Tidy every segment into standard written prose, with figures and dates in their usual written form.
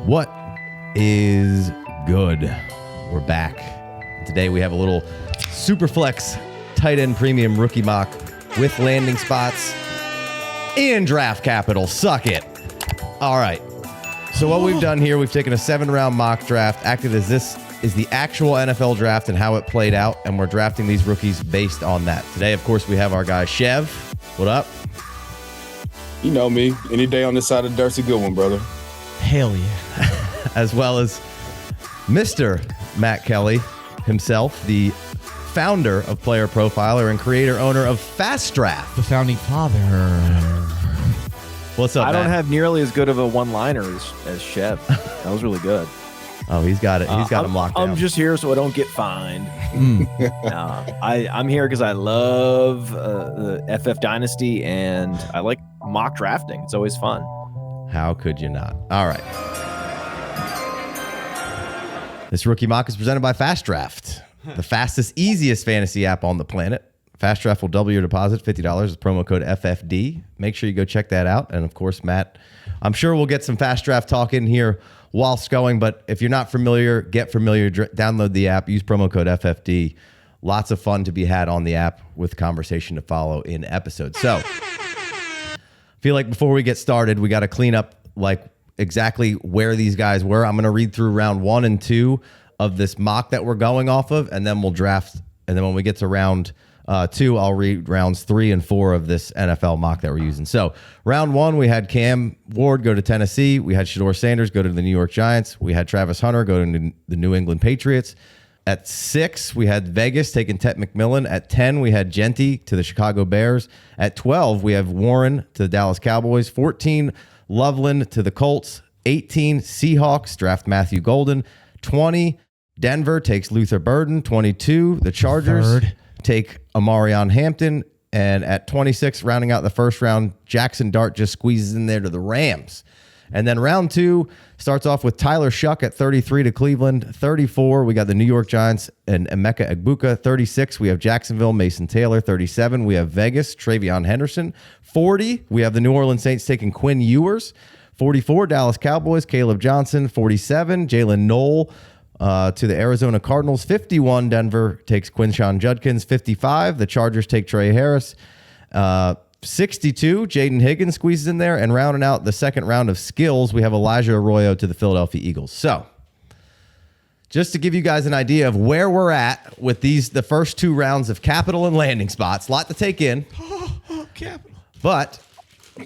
What is good? We're back. Today we have a little Superflex tight end premium rookie mock with landing spots and draft capital. Suck it. All right. So what we've done here, we've taken a 7-round mock draft, acted as this is the actual NFL draft and how it played out, and we're drafting these rookies based on that. Today, of course, we have our guy Chev. What up? You know me. Any day on this side of the dirt's a good one, brother. Hell yeah. As well as Mr. Matt Kelley himself, the founder of Player Profiler and creator-owner of Fast Draft. The founding father. What's up, I don't Matt? have nearly as good of a one-liner as Chev. That was really good. Oh, he's got it. He's got him locked down. I'm just here so I don't get fined. I'm here because I love the FF Dynasty and I like mock drafting. It's always fun. How could you not? All right. This rookie mock is presented by Fast Draft, the fastest, easiest fantasy app on the planet. Fast Draft will double your deposit, $50 with promo code FFD. Make sure you go check that out. And of course, Matt, I'm sure we'll get some Fast Draft talk in here whilst going, but if you're not familiar, get familiar, download the app, use promo code FFD. Lots of fun to be had on the app with conversation to follow in episodes. So I feel like before we get started, we got to clean up like exactly where these guys were. I'm going to read through round 1 and 2 of this mock that we're going off of, and then we'll draft. And then when we get to round 2, I'll read rounds 3 and 4 of this NFL mock that we're using. So round 1, we had Cam Ward go to Tennessee. We had Shedeur Sanders go to the New York Giants. We had Travis Hunter go to the New England Patriots. At 6, we had Vegas taking Tet McMillan. At 10, we had Jeanty to the Chicago Bears. At 12, we have Warren to the Dallas Cowboys. 14, Loveland to the Colts. 18, Seahawks draft Matthew Golden. 20, Denver takes Luther Burden. 22, the Chargers take Omarion Hampton. And at 26, rounding out the first round, Jackson Dart just squeezes in there to the Rams. And then round 2 starts off with Tyler Shuck at 33 to Cleveland. 34, we got the New York Giants and Emeka Egbuka. 36, we have Jacksonville, Mason Taylor. 37, we have Vegas, Treveyon Henderson. 40, we have the New Orleans Saints taking Quinn Ewers. 44, Dallas Cowboys, Kaleb Johnson. 47, Jalen Knoll to the Arizona Cardinals. 51, Denver takes Quinshon Judkins. 55, the Chargers take Trey Harris. 62, Jayden Higgins squeezes in there, and rounding out the second round of skills, we have Elijah Arroyo to the Philadelphia Eagles. So, just to give you guys an idea of where we're at with the first 2 rounds of capital and landing spots, a lot to take in. Capital. But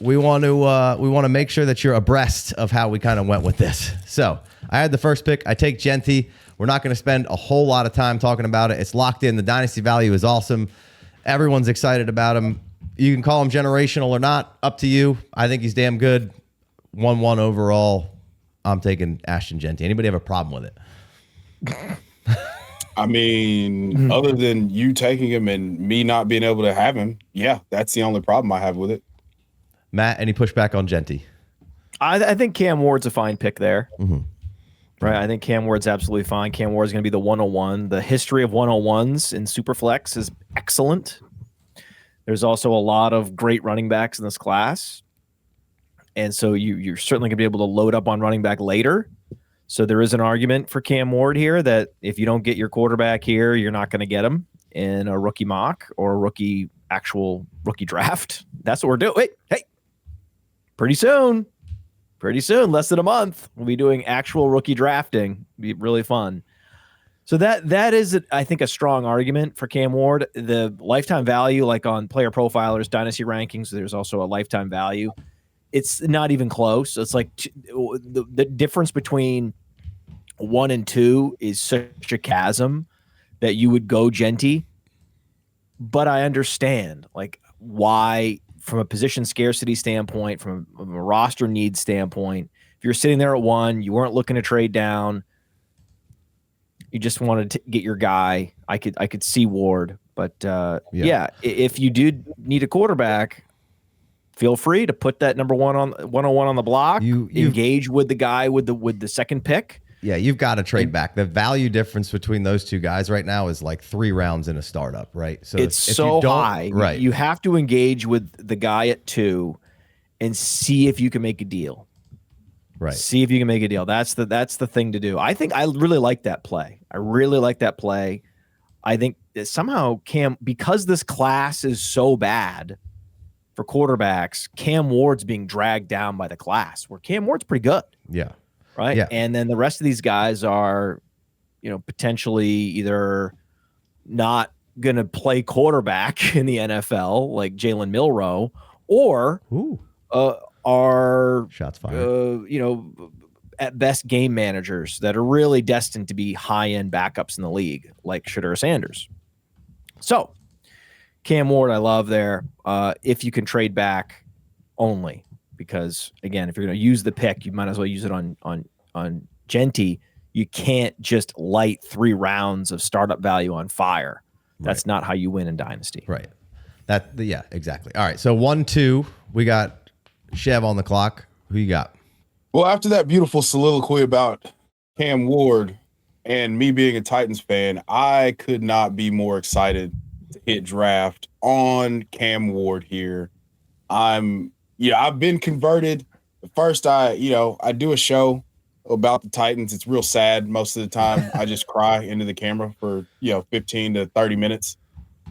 we want to make sure that you're abreast of how we kind of went with this. So, I had the first pick. I take Jeanty. We're not going to spend a whole lot of time talking about it. It's locked in. The dynasty value is awesome. Everyone's excited about him. You can call him generational or not. Up to you. I think he's damn good. 1-1 overall. I'm taking Ashton Jeanty. Anybody have a problem with it? I mean, other than you taking him and me not being able to have him, yeah, that's the only problem I have with it. Matt, any pushback on Jeanty? I think Cam Ward's a fine pick there. Mm-hmm. Right. I think Cam Ward's absolutely fine. Cam Ward's going to be the 101. The history of 101s in Superflex is excellent. There's also a lot of great running backs in this class. And so you're certainly going to be able to load up on running back later. So there is an argument for Cam Ward here that if you don't get your quarterback here, you're not going to get him in a rookie mock or a actual rookie draft. That's what we're doing. Hey, pretty soon, less than a month, we'll be doing actual rookie drafting. It'll be really fun. So that is, I think, a strong argument for Cam Ward. The lifetime value, like on Player Profilers, Dynasty Rankings, there's also a lifetime value. It's not even close. It's like the difference between 1 and 2 is such a chasm that you would go Jeanty. But I understand like why, from a position scarcity standpoint, from a roster needs standpoint, if you're sitting there at 1, you weren't looking to trade down, you just wanted to get your guy. I could see Ward, but yeah, if you do need a quarterback, feel free to put that number 101 on the block. You engage with the guy with the second pick. Yeah, you've got to trade back. The value difference between those two guys right now is like 3 rounds in a startup, right? So it's if so you don't, high. right? You have to engage with the guy at 2 and see if you can make a deal. Right. See if you can make a deal. That's the thing to do. I think I really like that play. I think that somehow because this class is so bad for quarterbacks, Cam Ward's being dragged down by the class, where Cam Ward's pretty good. Yeah. Right. Yeah. And then the rest of these guys are, potentially either not going to play quarterback in the NFL, like Jalen Milroe, or are shots fired. At best game managers that are really destined to be high-end backups in the league, like Shedeur Sanders. So Cam Ward, I love there. If you can trade back only, because again, if you're going to use the pick, you might as well use it on Jeanty. You can't just light 3 rounds of startup value on fire. That's not how you win in Dynasty. Right. Yeah, exactly. All right. So 1-2, we got Chev on the clock. Who you got? Well, after that beautiful soliloquy about Cam Ward and me being a Titans fan, I could not be more excited to hit draft on Cam Ward here. I've been converted. First, I do a show about the Titans. It's real sad most of the time. I just cry into the camera for 15 to 30 minutes.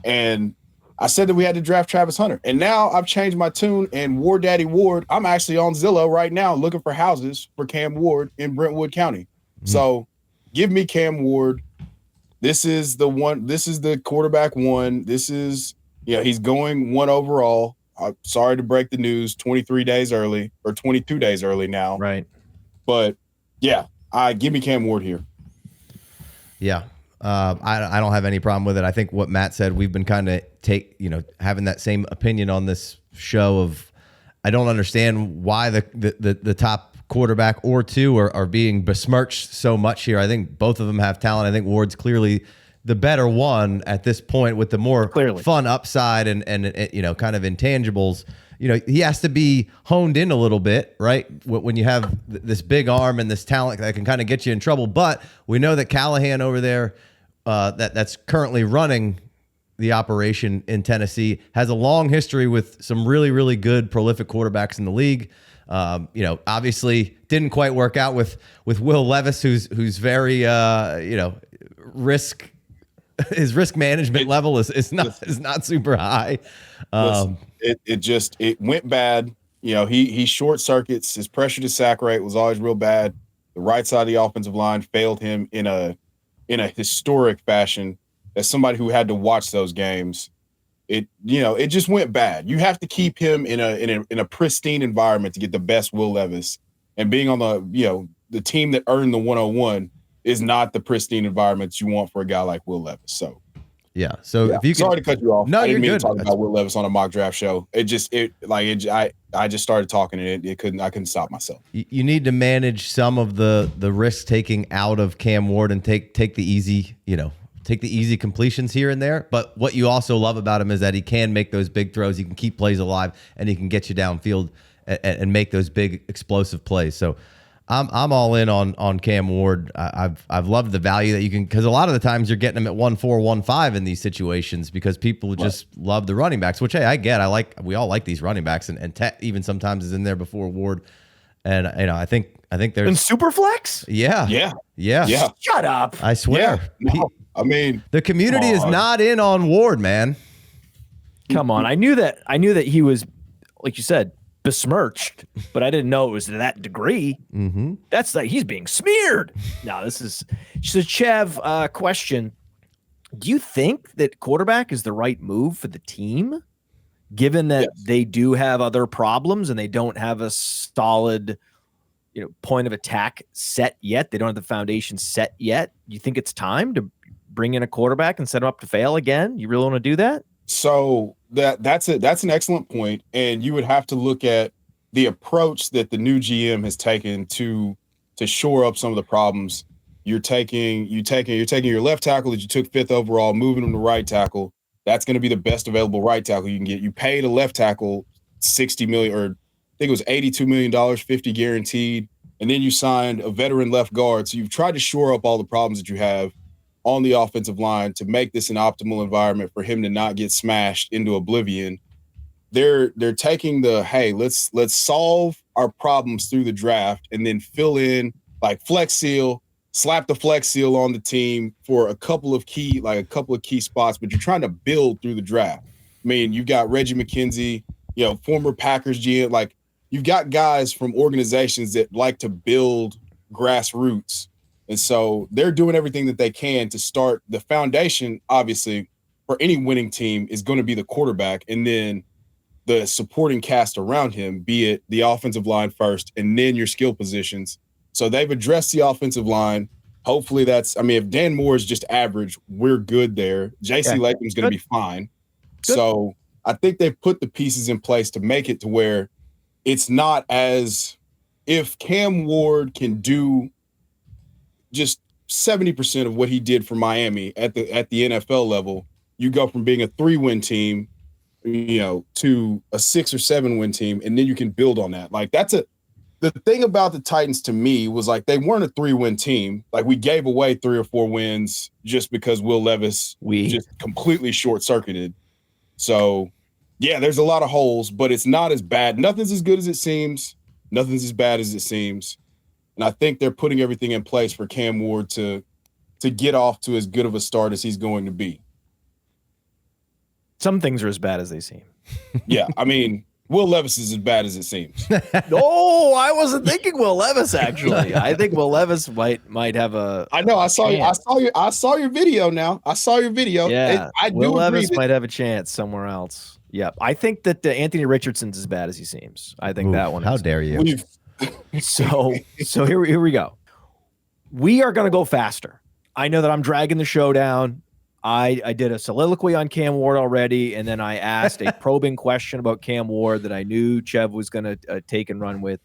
And I said that we had to draft Travis Hunter. And now I've changed my tune, and War Daddy Ward, I'm actually on Zillow right now looking for houses for Cam Ward in Brentwood County. Mm-hmm. So give me Cam Ward. This is the one. This is the quarterback 1. This is, he's going 1 overall. I'm sorry to break the news, 23 days early or 22 days early now. Right. But yeah, give me Cam Ward here. Yeah. I don't have any problem with it. I think what Matt said, we've been kind of having that same opinion on this show of, I don't understand why the top quarterback or 2 are being besmirched so much here. I think both of them have talent. I think Ward's clearly the better one at this point with the more fun upside and kind of intangibles. He has to be honed in a little bit, right? When you have this big arm and this talent that can kind of get you in trouble. But we know that Callahan over there, that's currently running the operation in Tennessee, has a long history with some really, really good, prolific quarterbacks in the league. Obviously didn't quite work out with Will Levis, who's very, his risk management level is not super high. It went bad. He short circuits. His pressure to sack rate was always real bad. The right side of the offensive line failed him in a historic fashion. As somebody who had to watch those games, it just went bad. You have to keep him in a pristine environment to get the best Will Levis. And being on the team that earned the 101 is not the pristine environment you want for a guy like Will Levis. So yeah. So if you sorry to cut you off. No, I didn't you're mean good. to talk about Will Levis on a mock draft show. I just started talking and I couldn't stop myself. You need to manage some of the risk taking out of Cam Ward and take the easy, take the easy completions here and there. But what you also love about him is that he can make those big throws. He can keep plays alive and he can get you downfield and make those big explosive plays. So I'm all in on Cam Ward. I've loved the value that you can, because a lot of the times you're getting him at 1-4, 1-5 in these situations because people just love the running backs, which hey, I get. We all like these running backs, and Tet even sometimes is in there before Ward. And I think there's in Superflex. Yeah. Shut up. I swear. Yeah. No, I mean, the community is not in on Ward, man. Come on. I knew that he was, like you said, besmirched, but I didn't know it was to that degree. Mm-hmm. That's like he's being smeared. No, this is so. Chev, question: do you think that quarterback is the right move for the team, given that they do have other problems and they don't have a solid, point of attack set yet? They don't have the foundation set yet. You think it's time to bring in a quarterback and set him up to fail again? You really want to do that? So that's an excellent point, and you would have to look at the approach that the new GM has taken to shore up some of the problems. You're taking your left tackle that you took 5th overall, moving him to right tackle. That's going to be the best available right tackle you can get. You paid a left tackle $60 million, or I think it was $82 million, 50 guaranteed, and then you signed a veteran left guard. So you've tried to shore up all the problems that you have on the offensive line to make this an optimal environment for him to not get smashed into oblivion. They're taking the, hey, let's solve our problems through the draft and then fill in like flex seal, slap the flex seal on the team for a couple of key spots, but you're trying to build through the draft. I mean, you've got Reggie McKenzie, former Packers GM, like you've got guys from organizations that like to build grassroots. And so they're doing everything that they can to start the foundation. Obviously, for any winning team is going to be the quarterback, and then the supporting cast around him, be it the offensive line first and then your skill positions. So they've addressed the offensive line. Hopefully if Dan Moore is just average, we're good there. J.C. Latham's going to be fine. Good. So I think they've put the pieces in place to make it to where it's not as if Cam Ward can do just 70% of what he did for Miami at the NFL level, you go from being a 3-win team to a 6 or 7 win team, and then you can build on that. Like the thing about the Titans to me was like they weren't a 3-win team. Like we gave away 3 or 4 wins just because Will Levis just completely short-circuited. So yeah, there's a lot of holes, but it's not as bad. Nothing's as good as it seems. Nothing's as bad as it seems. And I think they're putting everything in place for Cam Ward to get off to as good of a start as he's going to be. Some things are as bad as they seem. Yeah, I mean, Will Levis is as bad as it seems. No, I wasn't thinking Will Levis, actually. I think Will Levis might have a. I know. I saw your video now. I saw your video. Yeah, I Will Levis might have a chance somewhere else. Yep. I think that Anthony Richardson's as bad as he seems. I think that one. How dare you? So here we go. We are going to go faster. I know that I'm dragging the show down. I did a soliloquy on Cam Ward already, and then I asked a probing question about Cam Ward that I knew Chev was going to take and run with.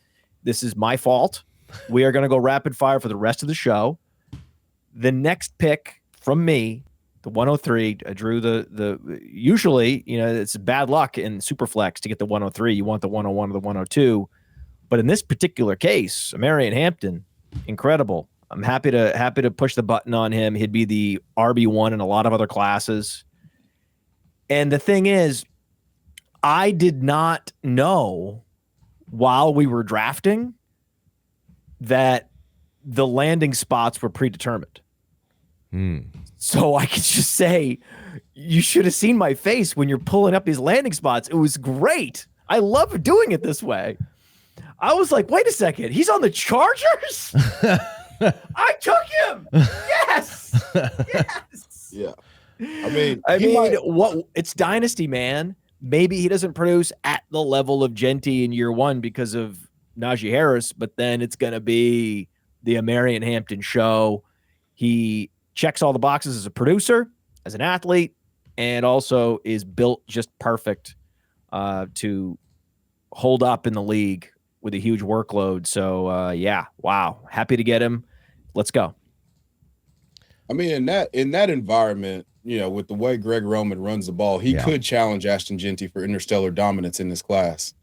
This is my fault. We are going to go rapid fire for the rest of the show. The next pick from me, the 103, I drew the usually, it's bad luck in Superflex to get the 103. You want the 101 or the 102. But in this particular case, Omarion Hampton, incredible. I'm happy to push the button on him. He'd be the RB1 in a lot of other classes. And the thing is, I did not know while we were drafting that the landing spots were predetermined. So I could just say, you should have seen my face when you're pulling up these landing spots. It was great. I love doing it this way. I was like, wait a second, he's on the Chargers? I took him. Yes. Yes. Yeah. I mean, what? It's Dynasty, man. Maybe he doesn't produce at the level of Jeanty in year one because of Najee Harris, but then it's going to be the Omarion Hampton show. He checks all the boxes as a producer, as an athlete, and also is built just perfect to hold up in the league with a huge workload. So wow. Happy to get him. Let's go. I mean, in that environment, with the way Greg Roman runs the ball, he could challenge Ashton Jeanty for interstellar dominance in this class.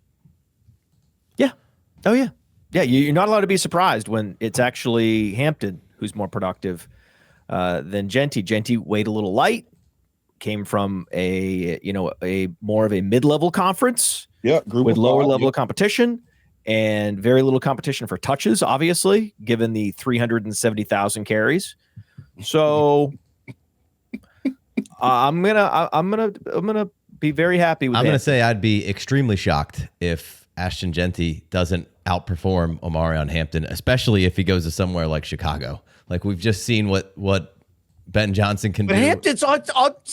Yeah. Oh yeah. Yeah. You're not allowed to be surprised when it's actually Hampton who's more productive than Jeanty. Jeanty weighed a little light, came from a more of a mid-level conference with lower level of competition. And very little competition for touches, obviously, given the 370,000 carries. So I'm gonna be very happy with. I'm gonna say I'd be extremely shocked if Ashton Jeanty doesn't outperform Omarion Hampton, especially if he goes to somewhere like Chicago. Like we've just seen what Ben Johnson can do. Hampton's on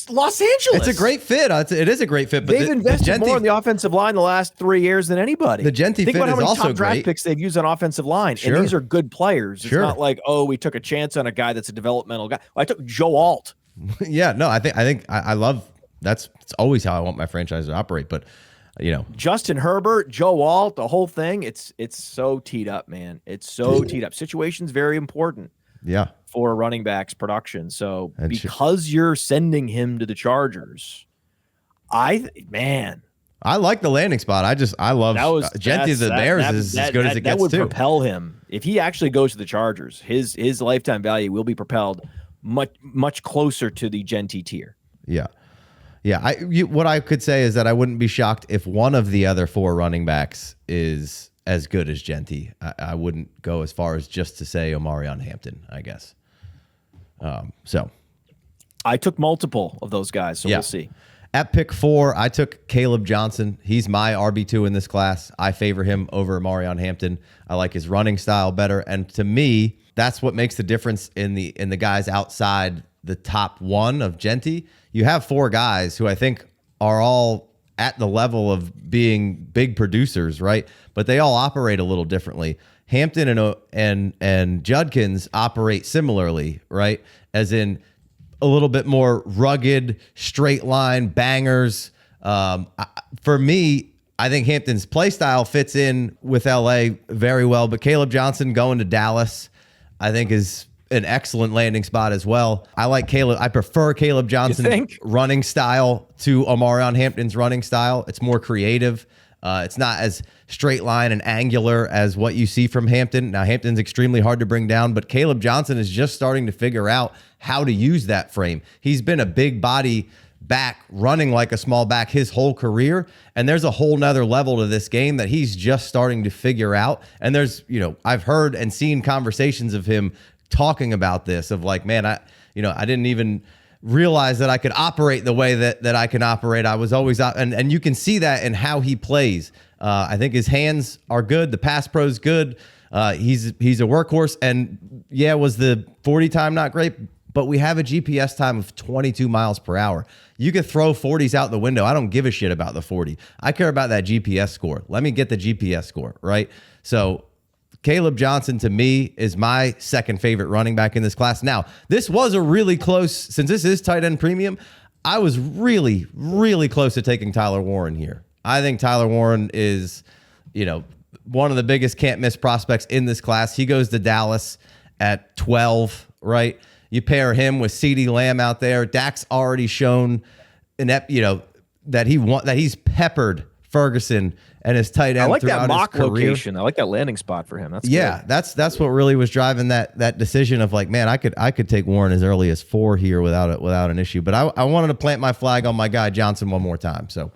Los Angeles. It's a great fit. It is a great fit. But they've invested more in the offensive line the last 3 years than anybody. The Jeanty fit is also great. Think about how many top draft picks they've used on offensive line. Sure. And these are good players. It's not like, we took a chance on a guy that's a developmental guy. I took Joe Alt. Yeah, no, I think I love it's always how I want my franchise to operate. But Justin Herbert, Joe Alt, the whole thing, it's so teed up, man. It's so teed up. Situation's very important. Yeah. For a running back's production. So because you're sending him to the Chargers, I like the landing spot. I love Jeanty the Bears is as good as it gets. That would too. propel him if he actually goes to the Chargers. His lifetime value will be propelled much closer to the Jeanty tier. Yeah. What I could say is that I wouldn't be shocked if one of the other 4 running backs is as good as Jeanty. I wouldn't go as far as just to say Omarion Hampton, I guess. So I took multiple of those guys, so we'll see. At pick 4, I took Kaleb Johnson. He's my RB2 in this class. I favor him over Omarion Hampton. I like his running style better, and to me, that's what makes the difference in the guys outside the top 1 of Jeanty. You have 4 guys who I think are all at the level of being big producers, right? But they all operate a little differently. Hampton and Judkins operate similarly, right? As in a little bit more rugged, straight line bangers. For me, I think Hampton's play style fits in with LA very well, but Kaleb Johnson going to Dallas, I think is an excellent landing spot as well. I like Kaleb. I prefer Kaleb Johnson's running style to Omarion Hampton's running style. It's more creative. It's not as straight line and angular as what you see from Hampton. Now, Hampton's extremely hard to bring down, but Kaleb Johnson is just starting to figure out how to use that frame. He's been a big body back running like a small back his whole career, and there's a whole nother level to this game that he's just starting to figure out. And there's, I've heard and seen conversations of him talking about this, of like, man, I didn't even realize that I could operate the way that I can operate. I was always out, and you can see that in how he plays. I think his hands are good. The pass pro's good. He's a workhorse, and was the 40 time not great, but we have a GPS time of 22 miles per hour. You could throw 40s out the window. I don't give a shit about the 40. I care about that GPS score. Let me get the GPS score, right? So Kaleb Johnson, to me, is my second favorite running back in this class. Now, this was a really close, since this is tight end premium, I was really, really close to taking Tyler Warren here. I think Tyler Warren is, one of the biggest can't miss prospects in this class. He goes to Dallas at 12, right? You pair him with CeeDee Lamb out there. Dak's already shown that he's peppered Ferguson and his tight end. I like that mock location. I like that landing spot for him. That's good. That's what really was driving that decision of like, man, I could take Warren as early as 4 here without an issue. But I wanted to plant my flag on my guy Johnson one more time. So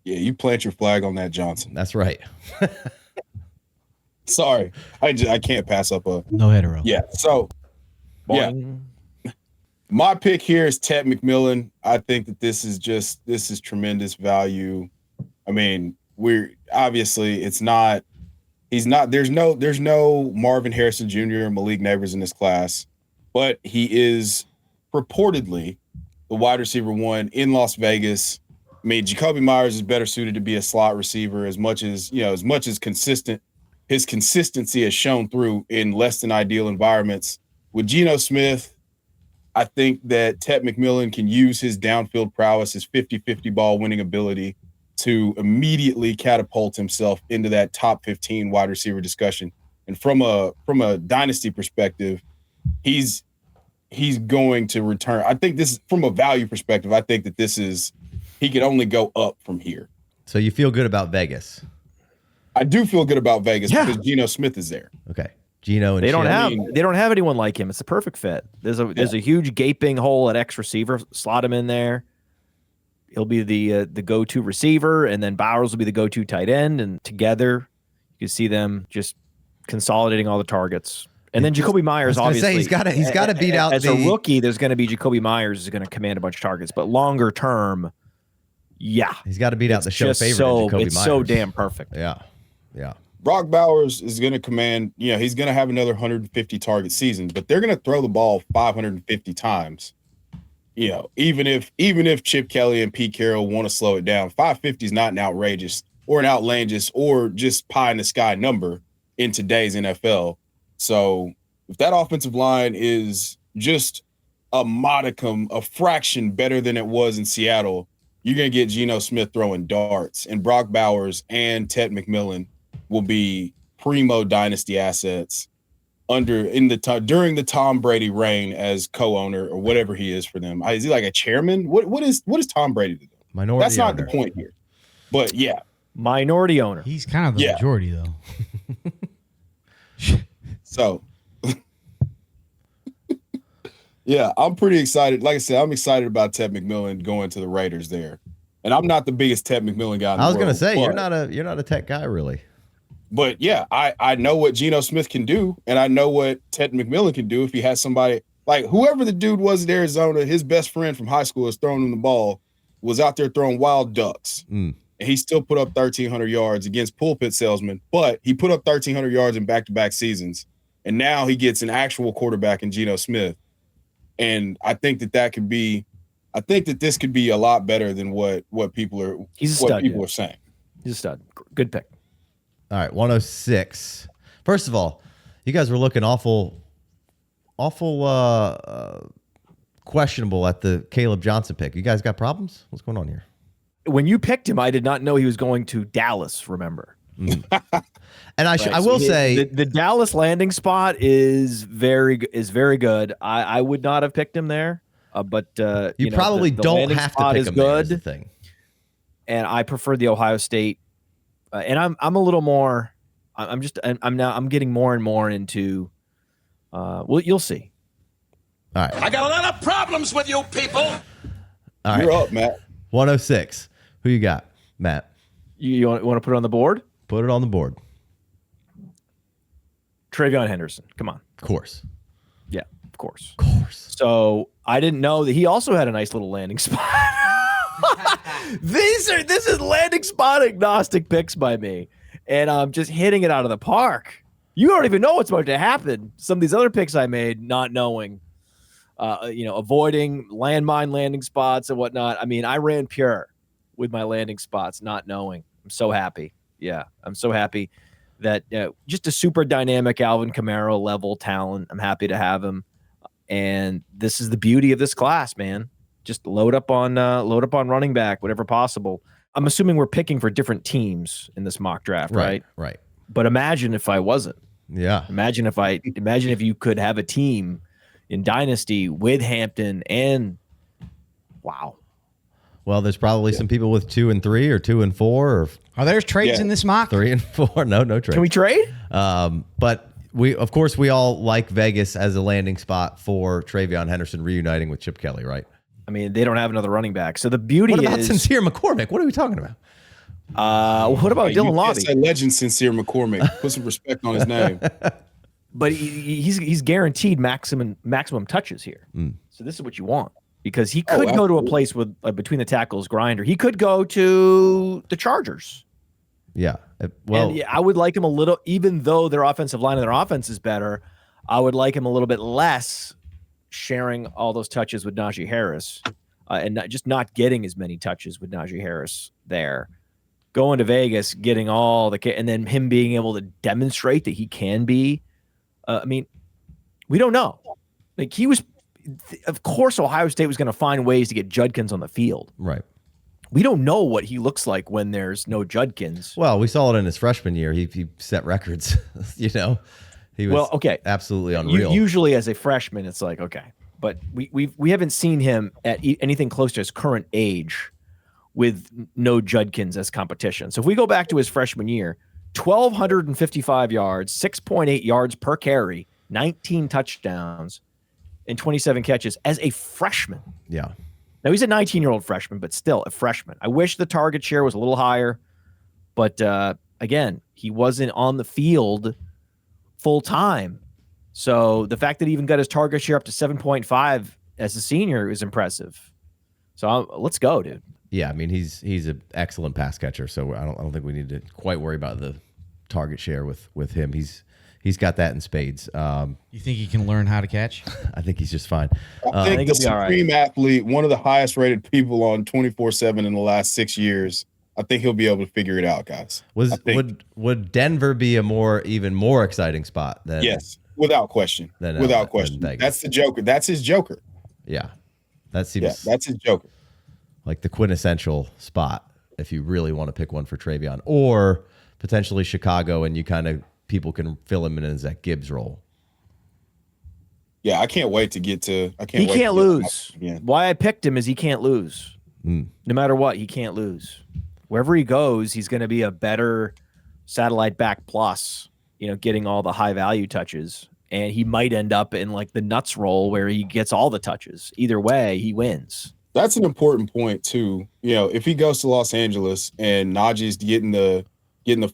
yeah, you plant your flag on that Johnson. That's right. Sorry, I can't pass up a no hetero. Yeah, so Boing. yeah, my pick here is Tet McMillan. I think that this is tremendous value. I mean, there's no Marvin Harrison Jr. or Malik Neighbors in this class, but he is purportedly the wide receiver 1 in Las Vegas. I mean, Jacoby Myers is better suited to be a slot receiver as much as his consistency has shown through in less than ideal environments. With Geno Smith, I think that Tet McMillan can use his downfield prowess, his 50-50 ball winning ability to immediately catapult himself into that top 15 wide receiver discussion. And from a dynasty perspective, he's going to return. I think this is from a value perspective. I think that he could only go up from here. So you feel good about Vegas? I do feel good about Vegas because Geno Smith is there. Okay. Geno and they don't have anyone like him. It's a perfect fit. There's a huge gaping hole at X receiver. Slot him in there. He'll be the go-to receiver, and then Bowers will be the go-to tight end, and together you can see them just consolidating all the targets. And then Jacoby Myers, obviously, he's got to beat out as a rookie. There's going to be Jacoby Myers is going to command a bunch of targets, but longer term, he's got to beat out the show favorite. Jacoby Myers. So damn perfect. Yeah. Brock Bowers is going to command. He's going to have another 150 target season, but they're going to throw the ball 550 times. Even if Chip Kelley and Pete Carroll want to slow it down, 550 is not an outrageous or an outlandish or just pie in the sky number in today's NFL. So if that offensive line is just a modicum, a fraction better than it was in Seattle, you're going to get Geno Smith throwing darts, and Brock Bowers and Tet McMillan will be primo dynasty assets during the Tom Brady reign as co-owner or whatever he is for them. Is he like a chairman? What is Tom Brady to them? Minority That's not owner. the point here. But yeah, Minority owner. He's kind of the Yeah. majority, though. so yeah, I'm pretty excited. Like I said, I'm excited about Tet McMillan going to the Raiders there. And I'm not the biggest Tet McMillan guy in the I was world, gonna say but, you're not a tech guy, really. But yeah, I know what Geno Smith can do, and I know what Tet McMillan can do if he has somebody like whoever the dude was in Arizona. His best friend from high school is throwing him the ball, was out there throwing wild ducks, and he still put up 1,300 yards against pulpit salesmen. But he put up 1,300 yards in back-to-back seasons, and now he gets an actual quarterback in Geno Smith. And I think that could be, I think that this could be a lot better than what people are. He's a stud, people are saying. He's a stud. Good pick. All right, 106. First of all, you guys were looking awful questionable at the Kaleb Johnson pick. You guys got problems? What's going on here? When you picked him, I did not know he was going to Dallas, remember? And I will say the Dallas landing spot is very good. I would not have picked him there, but you probably the don't landing have to spot pick is him there is good. the thing. And I prefer the Ohio State. And I'm a little more. I'm getting more and more into. Well, you'll see. All right. I got a lot of problems with you people. All right. You're up, Matt. 106. Who you got, Matt? You want to put it on the board? Put it on the board. Treveyon Henderson. Come on. Of course. Yeah, of course. Of course. So I didn't know that he also had a nice little landing spot. This is landing spot agnostic picks by me, and I'm just hitting it out of the park. You don't even know what's about to happen. Some of these other picks I made, not knowing, avoiding landmine landing spots and whatnot. I mean, I ran pure with my landing spots, not knowing. I'm so happy. Yeah, I'm so happy that just a super dynamic Alvin Kamara level talent. I'm happy to have him, and this is the beauty of this class, man. Just load up on running back, whatever possible. I'm assuming we're picking for different teams in this mock draft, right? Right. But imagine if I wasn't. Yeah. Imagine if you could have a team in Dynasty with Hampton and wow. Well, there's probably some people with 2 and 3 or 2 and 4 or Are there trades in this mock? 3 and 4. No trade. Can we trade? But we all like Vegas as a landing spot for Treveyon Henderson reuniting with Chip Kelley, right? I mean, they don't have another running back. So the beauty What about is Sincere McCormick? What are we talking about? what about Dylan You Lobby? can't say legend Sincere McCormick. Put some respect on his name. But he's guaranteed maximum touches here. So this is what you want, because he could go to a place with between the tackles grinder. He could go to the Chargers. Yeah. And I would like him a little, even though their offensive line and their offense is better, I would like him a little bit less sharing all those touches with Najee Harris and not getting as many touches with Najee Harris there. Going to Vegas, getting all the, and then him being able to demonstrate that he can be. I mean, we don't know. Like of course, Ohio State was going to find ways to get Judkins on the field. Right. We don't know what he looks like when there's no Judkins. Well, we saw it in his freshman year. He set records, He was absolutely unreal. Usually as a freshman, it's like, okay. But we haven't seen him at anything close to his current age with no Judkins as competition. So if we go back to his freshman year, 1,255 yards, 6.8 yards per carry, 19 touchdowns, and 27 catches as a freshman. Yeah. Now, he's a 19-year-old freshman, but still a freshman. I wish the target share was a little higher. But, again, he wasn't on the field full-time. So the fact that he even got his target share up to 7.5 as a senior is impressive. So let's go, dude. Yeah, I mean, he's an excellent pass catcher, so I don't think we need to quite worry about the target share with him. He's got that in spades. You think he can learn how to catch? I think he's just fine. I think the supreme athlete, one of the highest rated people on 24/7 in the last 6 years. I think he'll be able to figure it out, guys. Would Denver be even more exciting spot than? Yes, without question. Without question. That's the Joker. That's his Joker. Yeah, that seems. That's his Joker. Like the quintessential spot if you really want to pick one for Treveyon, or potentially Chicago, and people can fill him in as that Gibbs role. Yeah, I can't wait to get to. He can't lose. Why I picked him is he can't lose. No matter what, he can't lose. wherever he goes, he's going to be a better satellite back plus, getting all the high value touches. And he might end up in like the nuts role where he gets all the touches. Either way, he wins. That's an important point too. If he goes to Los Angeles and Najee's getting the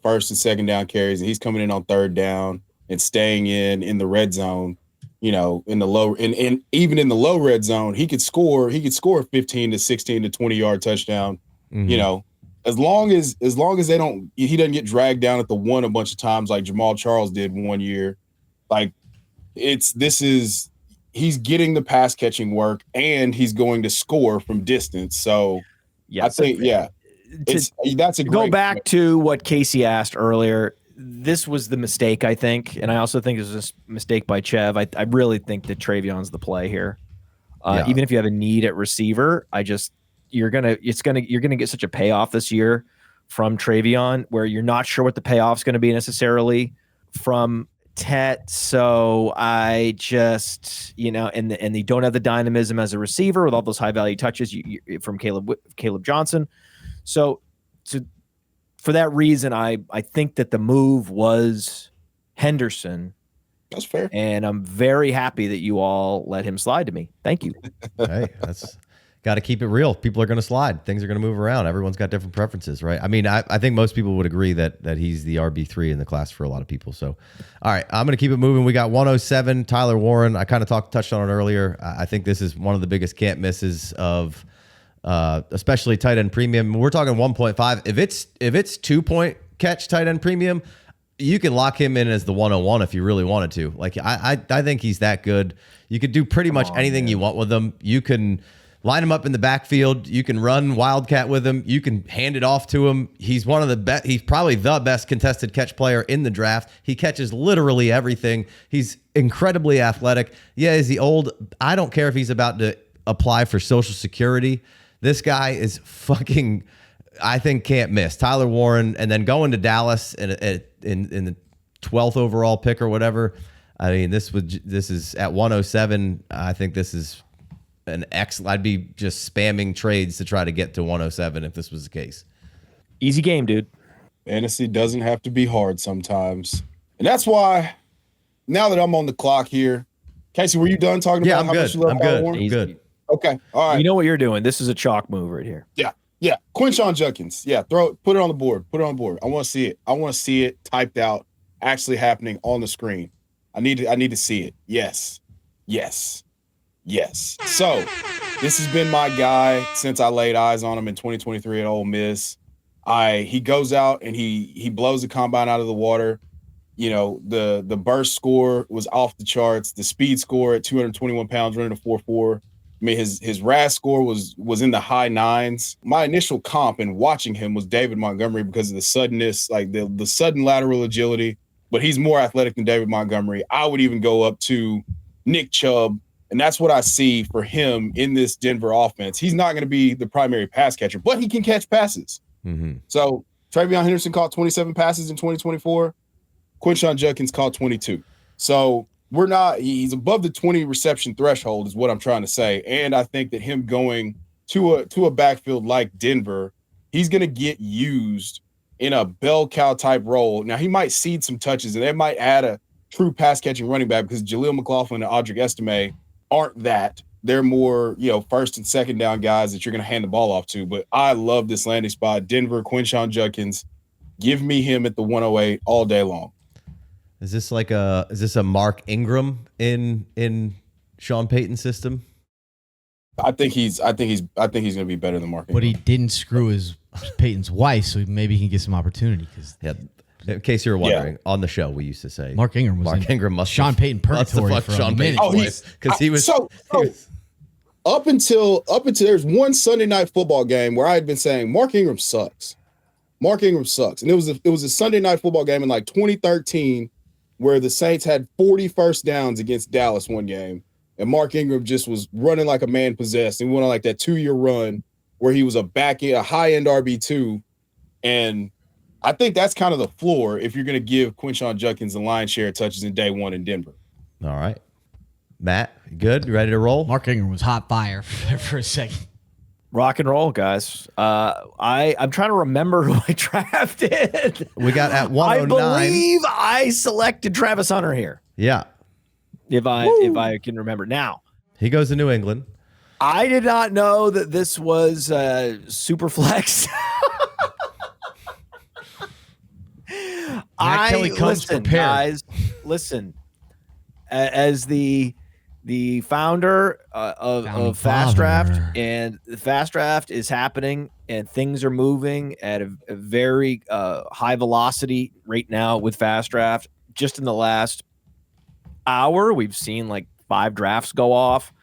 first and second down carries, and he's coming in on third down and staying in the red zone, in the low and even in the low red zone, he could score 15 to 16 to 20-yard touchdown. Mhm. As long as he doesn't get dragged down at the one a bunch of times like Jamal Charles did one year. Like he's getting the pass catching work and he's going to score from distance. So I think, that's a great go back to what Casey asked earlier. This was the mistake, I think. And I also think it was a mistake by Chev. I really think that Treveyon's the play here. Even if you have a need at receiver, you're going to get such a payoff this year from Treveyon where you're not sure what the payoff's going to be necessarily from Tet. So I just, and they don't have the dynamism as a receiver with all those high value touches from Kaleb Johnson. So for that reason, I think that the move was Henderson. That's fair. And I'm very happy that you all let him slide to me. Thank you. Hey, that's got to keep it real. People are going to slide. Things are going to move around. Everyone's got different preferences, right? I mean, I think most people would agree that he's the RB3 in the class for a lot of people. So, all right, I'm going to keep it moving. We got 107, Tyler Warren. I kind of touched on it earlier. I think this is one of the biggest can't misses of especially tight end premium. We're talking 1.5. If it's 2-point catch tight end premium, you can lock him in as the 101 if you really wanted to. Like I think he's that good. You could do pretty much anything you want with him. You can line him up in the backfield. You can run wildcat with him. You can hand it off to him. He's one of the best. He's probably the best contested catch player in the draft. He catches literally everything. He's incredibly athletic. Yeah, is he old? I don't care if he's about to apply for Social Security. This guy is fucking, I think, can't miss. Tyler Warren, and then going to Dallas in the 12th overall pick or whatever. I mean, this is at 107. I think this is an excellent. I'd be just spamming trades to try to get to 107 if this was the case. Easy game, dude. Fantasy doesn't have to be hard sometimes. And that's why, now that I'm on the clock here, Casey, were you done talking about how much you love Tyler Warren? I'm good. Okay. All right. You know what you're doing. This is a chalk move right here. Yeah. Quinshon Judkins. Yeah. Put it on the board. I want to see it. I want to see it typed out, actually happening on the screen. I need to see it. Yes. So this has been my guy since I laid eyes on him in 2023 at Ole Miss. He goes out and he blows the combine out of the water. The burst score was off the charts. The speed score at 221 pounds, running a 4.4. I mean, his RAS score was in the high 9s. My initial comp in watching him was David Montgomery because of the suddenness, like the sudden lateral agility. But he's more athletic than David Montgomery. I would even go up to Nick Chubb, and that's what I see for him in this Denver offense. He's not going to be the primary pass catcher, but he can catch passes. Mm-hmm. So Treveyon Henderson caught 27 passes in 2024. Quinshon Judkins caught 22. So he's above the 20 reception threshold is what I'm trying to say. And I think that him going to a backfield like Denver, he's going to get used in a bell cow type role. Now he might cede some touches and they might add a true pass catching running back because Jaleel McLaughlin and Audric Estime aren't that. They're more, first and second down guys that you're going to hand the ball off to. But I love this landing spot. Denver, Quinshon Judkins. Give me him at the 108 all day long. Is this a Mark Ingram in Sean Payton's system? I think he's going to be better than Mark Ingram. But he didn't screw his Peyton's wife, so maybe he can get some opportunity. Yeah. In case you were wondering, on the show we used to say Mark Ingram must Sean Payton purgatory for Sean Payton's wife because he was up until there's one Sunday night football game where I had been saying Mark Ingram sucks. And it was a Sunday night football game in like 2013 where the Saints had 40 first downs against Dallas one game. And Mark Ingram just was running like a man possessed. And went on like that 2-year run where he was a high-end RB2. And I think that's kind of the floor if you're going to give Quinshon Judkins the lion's share of touches in day one in Denver. All right. Matt, good? You ready to roll? Mark Ingram was hot fire for a second. Rock and roll, guys. I'm trying to remember who I drafted. We got at 109. I believe I selected Travis Hunter here. Yeah. If I can remember. Now, he goes to New England. I did not know that this was Superflex. Kelley comes listen, prepared. guys. Listen, as the founder of Fast Draft, and the Fast Draft is happening, and things are moving at a very high velocity right now with Fast Draft. Just in the last hour, we've seen like 5 drafts go off.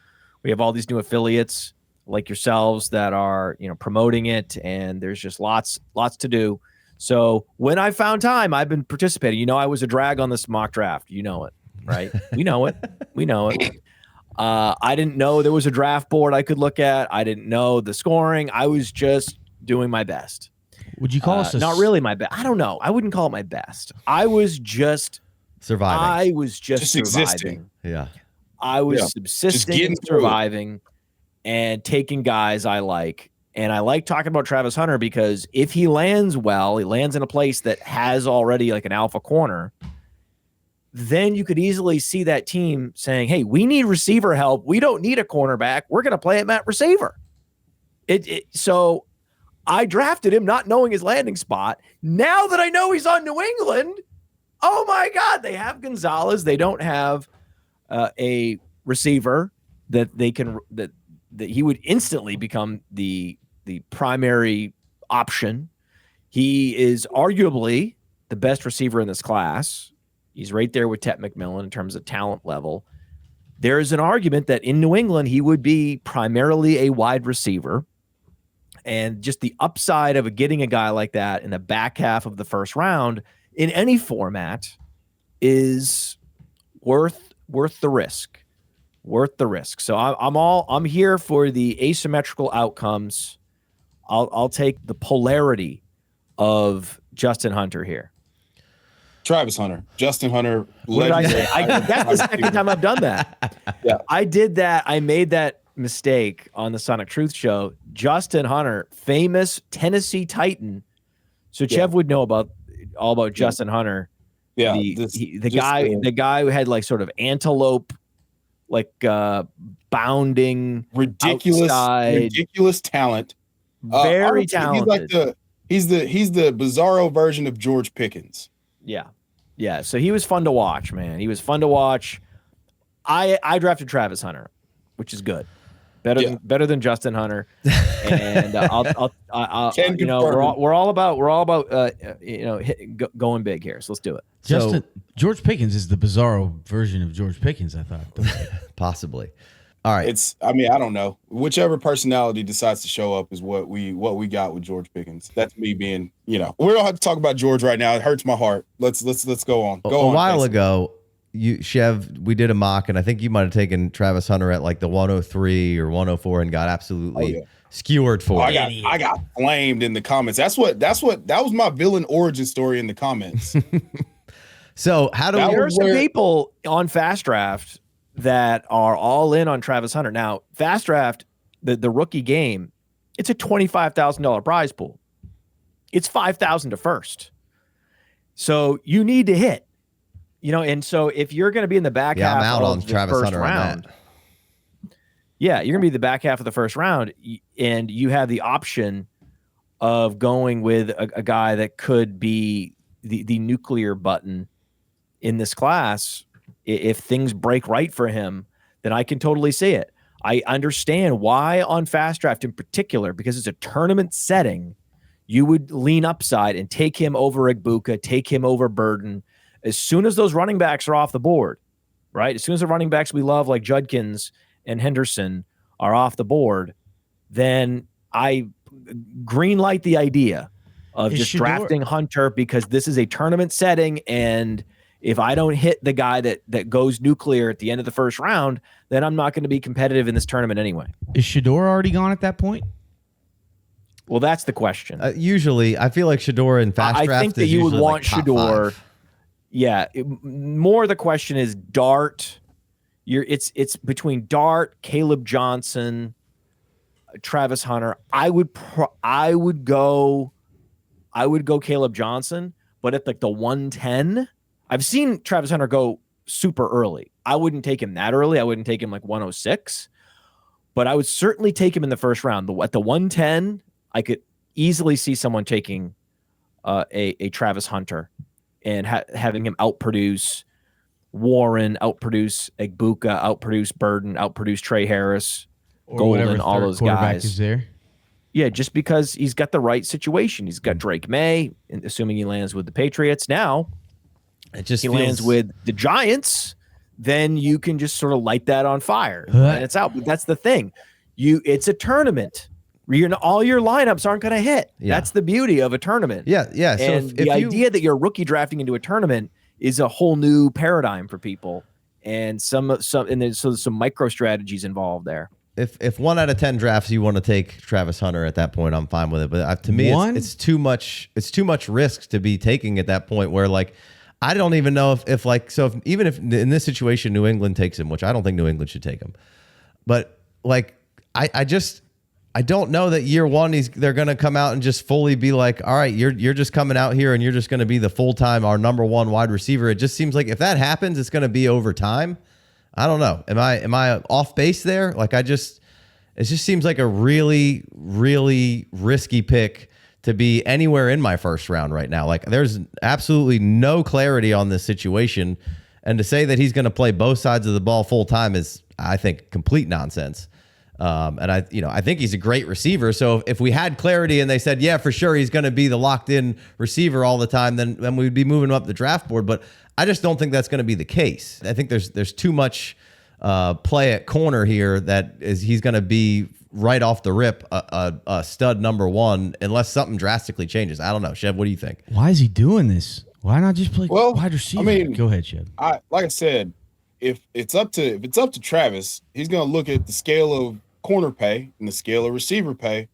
We have all these new affiliates like yourselves that are, promoting it, and there's just lots to do. So when I found time, I've been participating. I was a drag on this mock draft. You know it, right? We know it. I didn't know there was a draft board I could look at. I didn't know the scoring. I was just doing my best. Would you call us not really my best? I don't know. I wouldn't call it my best. I was just surviving. I was just surviving. Existing. Yeah. I was subsisting and surviving and taking guys I like. And I like talking about Travis Hunter because if he lands well, he lands in a place that has already like an alpha corner, then you could easily see that team saying, hey, we need receiver help. We don't need a cornerback. We're going to play him at receiver. So I drafted him not knowing his landing spot. Now that I know he's on New England, oh my God, they have Gonzalez. They don't have a receiver that they can that he would instantly become the primary option. He is arguably the best receiver in this class. He's right there with Tet McMillan in terms of talent level. There is an argument that in New England, he would be primarily a wide receiver. And just the upside of getting a guy like that in the back half of the first round in any format is worth the risk. Worth the risk. So I'm here for the asymmetrical outcomes. I'll take the polarity of Justin Hunter here. Travis Hunter, Justin Hunter. What did I say? That's the second time I've done that. Yeah. I did that. I made that mistake on the Sonic Truth Show. Justin Hunter, famous Tennessee Titan. So Chev would know all about Justin Hunter. Yeah, the guy who had like sort of antelope, like bounding, ridiculous talent. Very talented. He's the bizarro version of George Pickens. Yeah. So he was fun to watch, man. He was fun to watch. I drafted Travis Hunter, which is good. Better than Justin Hunter. And I'll we're all about going big here. So let's do it. George Pickens is the bizarro version of George Pickens, I thought. Possibly. All right. I don't know. Whichever personality decides to show up is what we got with George Pickens. That's me being, we don't have to talk about George right now. It hurts my heart. Let's go on. A while ago, Chev, we did a mock, and I think you might have taken Travis Hunter at like the 103 or 104 and got absolutely skewered for it. I got flamed in the comments. That was my villain origin story in the comments. So how do there are some people on Fast Draft that are all in on Travis Hunter. Now, Fast Draft, the rookie game, it's a $25,000 prize pool. It's $5,000 to first. So you need to hit, and so if you're going to be in the back half I'm out of on the Travis first Hunter round, you're going to be the back half of the first round, and you have the option of going with a guy that could be the nuclear button in this class. If things break right for him, then I can totally see it. I understand why on Fast Draft in particular, because it's a tournament setting, you would lean upside and take him over Igbuka, take him over Burden. As soon as those running backs are off the board, right? As soon as the running backs we love, like Judkins and Henderson, are off the board, then I green light the idea of just drafting Hunter, because this is a tournament setting, and if I don't hit the guy that goes nuclear at the end of the first round, then I'm not going to be competitive in this tournament anyway. Is Shedeur already gone at that point? Well, that's the question. Usually, I feel like Shedeur in Fast Draft. I think that you would want Shedeur. Yeah, more the question is Dart. It's between Dart, Kaleb Johnson, Travis Hunter. I would go Kaleb Johnson, but at like the 110, I've seen Travis Hunter go super early. I wouldn't take him that early. I wouldn't take him like 106, but I would certainly take him in the first round. At the 110, I could easily see someone taking a Travis Hunter and having him outproduce Warren, outproduce Egbuka, outproduce Burden, outproduce Trey Harris, Or Golden, whatever all third those quarterback guys. is there. Yeah, just because he's got the right situation. He's got Drake May, assuming he lands with the Patriots. Now, It just he feels, lands with the Giants, then you can just sort of light that on fire. And it's out. But that's the thing. It's a tournament. All your lineups aren't going to hit. Yeah. That's the beauty of a tournament. Yeah. So And the idea that you're rookie drafting into a tournament is a whole new paradigm for people. And there's some micro strategies involved there. If 1 out of 10 drafts you want to take Travis Hunter at that point, I'm fine with it. But to me, it's too much. It's too much risk to be taking at that point. Where like, I don't even know if even if in this situation New England takes him, which I don't think New England should take him, but like I don't know that year one they're going to come out and just fully be like, all right, you're just coming out here and you're just going to be the full-time our number one wide receiver. It just seems like if that happens, it's going to be over time. I don't know. Am I off base there? Like it just seems like a really, really risky pick to be anywhere in my first round right now. Like there's absolutely no clarity on this situation. And to say that he's going to play both sides of the ball full time is, I think, complete nonsense. And I think he's a great receiver. So if we had clarity and they said, yeah, for sure, he's going to be the locked in receiver all the time, then we'd be moving up the draft board. But I just don't think that's going to be the case. I think there's too much play at corner here that he's going to be right off the rip a stud number one unless something drastically changes. I don't know. Shev, what do you think? Why is he doing this? Why not just play wide receiver? I mean, go ahead, Shev. Like I said, if it's up to Travis, he's going to look at the scale of corner pay and the scale of receiver pay,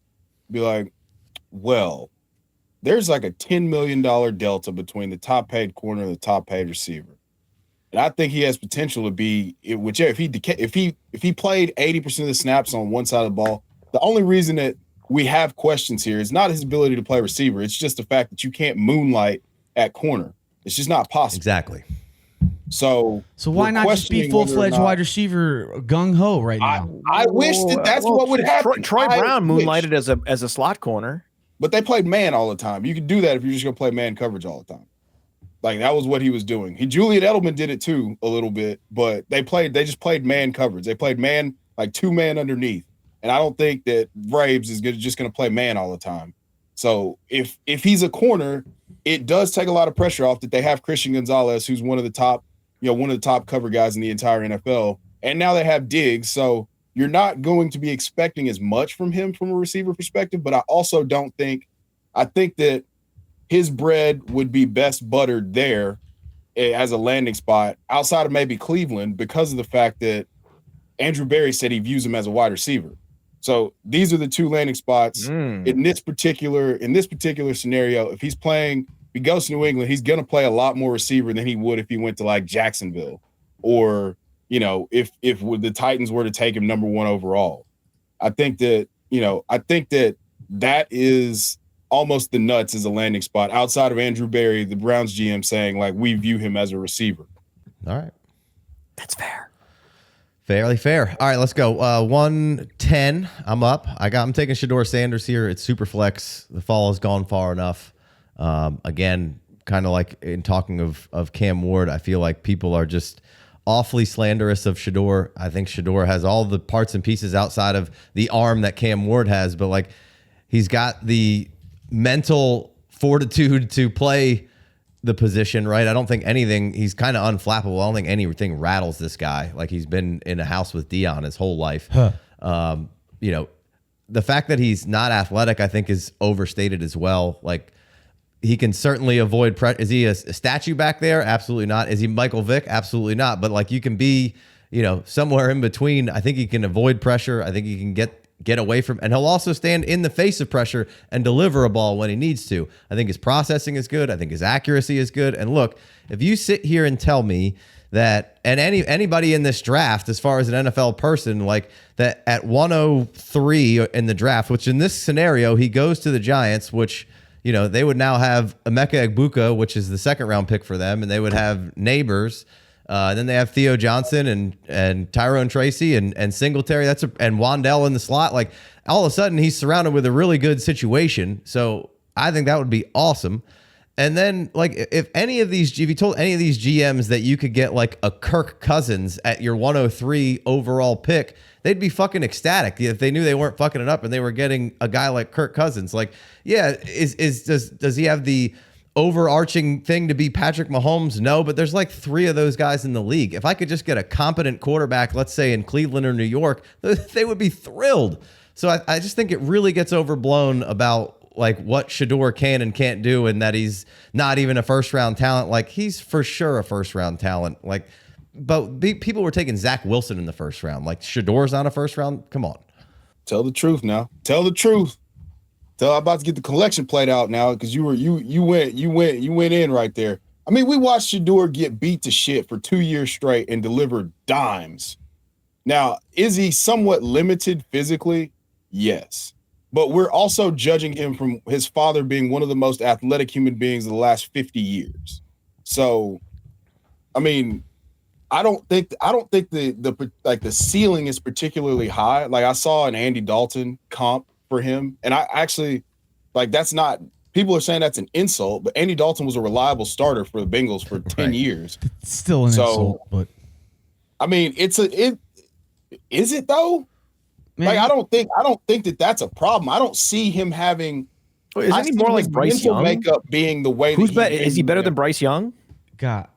be like, well, there's like a $10 million delta between the top paid corner and the top paid receiver. And I think he has potential to be, whichever, if he played 80% of the snaps on one side of the ball, the only reason that we have questions here is not his ability to play receiver. It's just the fact that you can't moonlight at corner. It's just not possible. Exactly. So why not just be full-fledged wide receiver gung-ho right now? I wish that's what would happen. Troy Brown moonlighted as a slot corner. But they played man all the time. You could do that if you're just going to play man coverage all the time. Like, that was what he was doing. Julian Edelman did it too a little bit, but they just played man coverage. They played man, like 2-man underneath. And I don't think that Braves is just going to play man all the time. So if he's a corner, it does take a lot of pressure off that they have Christian Gonzalez, who's one of the top cover guys in the entire NFL. And now they have Diggs. So you're not going to be expecting as much from him from a receiver perspective. But I also I think that his bread would be best buttered there as a landing spot outside of maybe Cleveland because of the fact that Andrew Berry said he views him as a wide receiver. So these are the two landing spots in this particular scenario. If he goes to New England, he's going to play a lot more receiver than he would if he went to like Jacksonville or, if the Titans were to take him number one overall. I think that is almost the nuts as a landing spot outside of Andrew Berry, the Browns GM, saying like, we view him as a receiver. All right. That's fair. Fairly fair. All right, let's go. 110. I'm up. I'm taking Shedeur Sanders here. It's Superflex. The fall has gone far enough. Again, kind of like in talking of Cam Ward, I feel like people are just awfully slanderous of Shedeur. I think Shedeur has all the parts and pieces outside of the arm that Cam Ward has, but like he's got the mental fortitude to play the position, right? I don't think he's kind of unflappable. I don't think anything rattles this guy. Like he's been in a house with Dion his whole life. The fact that he's not athletic, I think is overstated as well. Like he can certainly avoid Is he a statue back there? Absolutely not. Is he Michael Vick? Absolutely not. But like you can be, somewhere in between. I think he can avoid pressure. I think he can get away from, and he'll also stand in the face of pressure and deliver a ball when he needs to. I think his processing is good. I think his accuracy is good. And look, if you sit here and tell me that, and anybody in this draft, as far as an NFL person, like that at 103 in the draft, which in this scenario, he goes to the Giants, which, you know, they would now have Emeka Egbuka, which is the second round pick for them, and they would have Neighbors. Then they have Theo Johnson and Tyrone Tracy and Singletary. And Wandell in the slot. Like, all of a sudden, he's surrounded with a really good situation. So I think that would be awesome. And then, like, if you told any of these GMs that you could get like a Kirk Cousins at your 103 overall pick, they'd be fucking ecstatic if they knew they weren't fucking it up and they were getting a guy like Kirk Cousins. Like, yeah, does he have the overarching thing to be Patrick Mahomes? No, but there's like 3 of those guys in the league. If I could just get a competent quarterback, let's say in Cleveland or New York, they would be thrilled. So I just think it really gets overblown about like what Shedeur can and can't do, and that he's not even a first round talent. Like, he's for sure a first round talent. Like, but people were taking Zach Wilson in the first round. Like, Shedeur's not a first round. Come on. Tell the truth now. Tell the truth. I'm about to get the collection played out now because you went in right there. I mean, we watched Shedeur get beat to shit for 2 years straight and deliver dimes. Now, is he somewhat limited physically? Yes. But we're also judging him from his father being one of the most athletic human beings of the last 50 years. So, I mean, I don't think the ceiling is particularly high. Like, I saw an Andy Dalton comp for him, and I actually, like, that's not, people are saying that's an insult, but Andy Dalton was a reliable starter for the Bengals for 10 years. It's still an insult, but I mean, is it though? Man, like, I don't think that that's a problem. I don't see him having. Isn't he more like Bryce Young? Makeup being the way. Is he better than Bryce Young? Gotta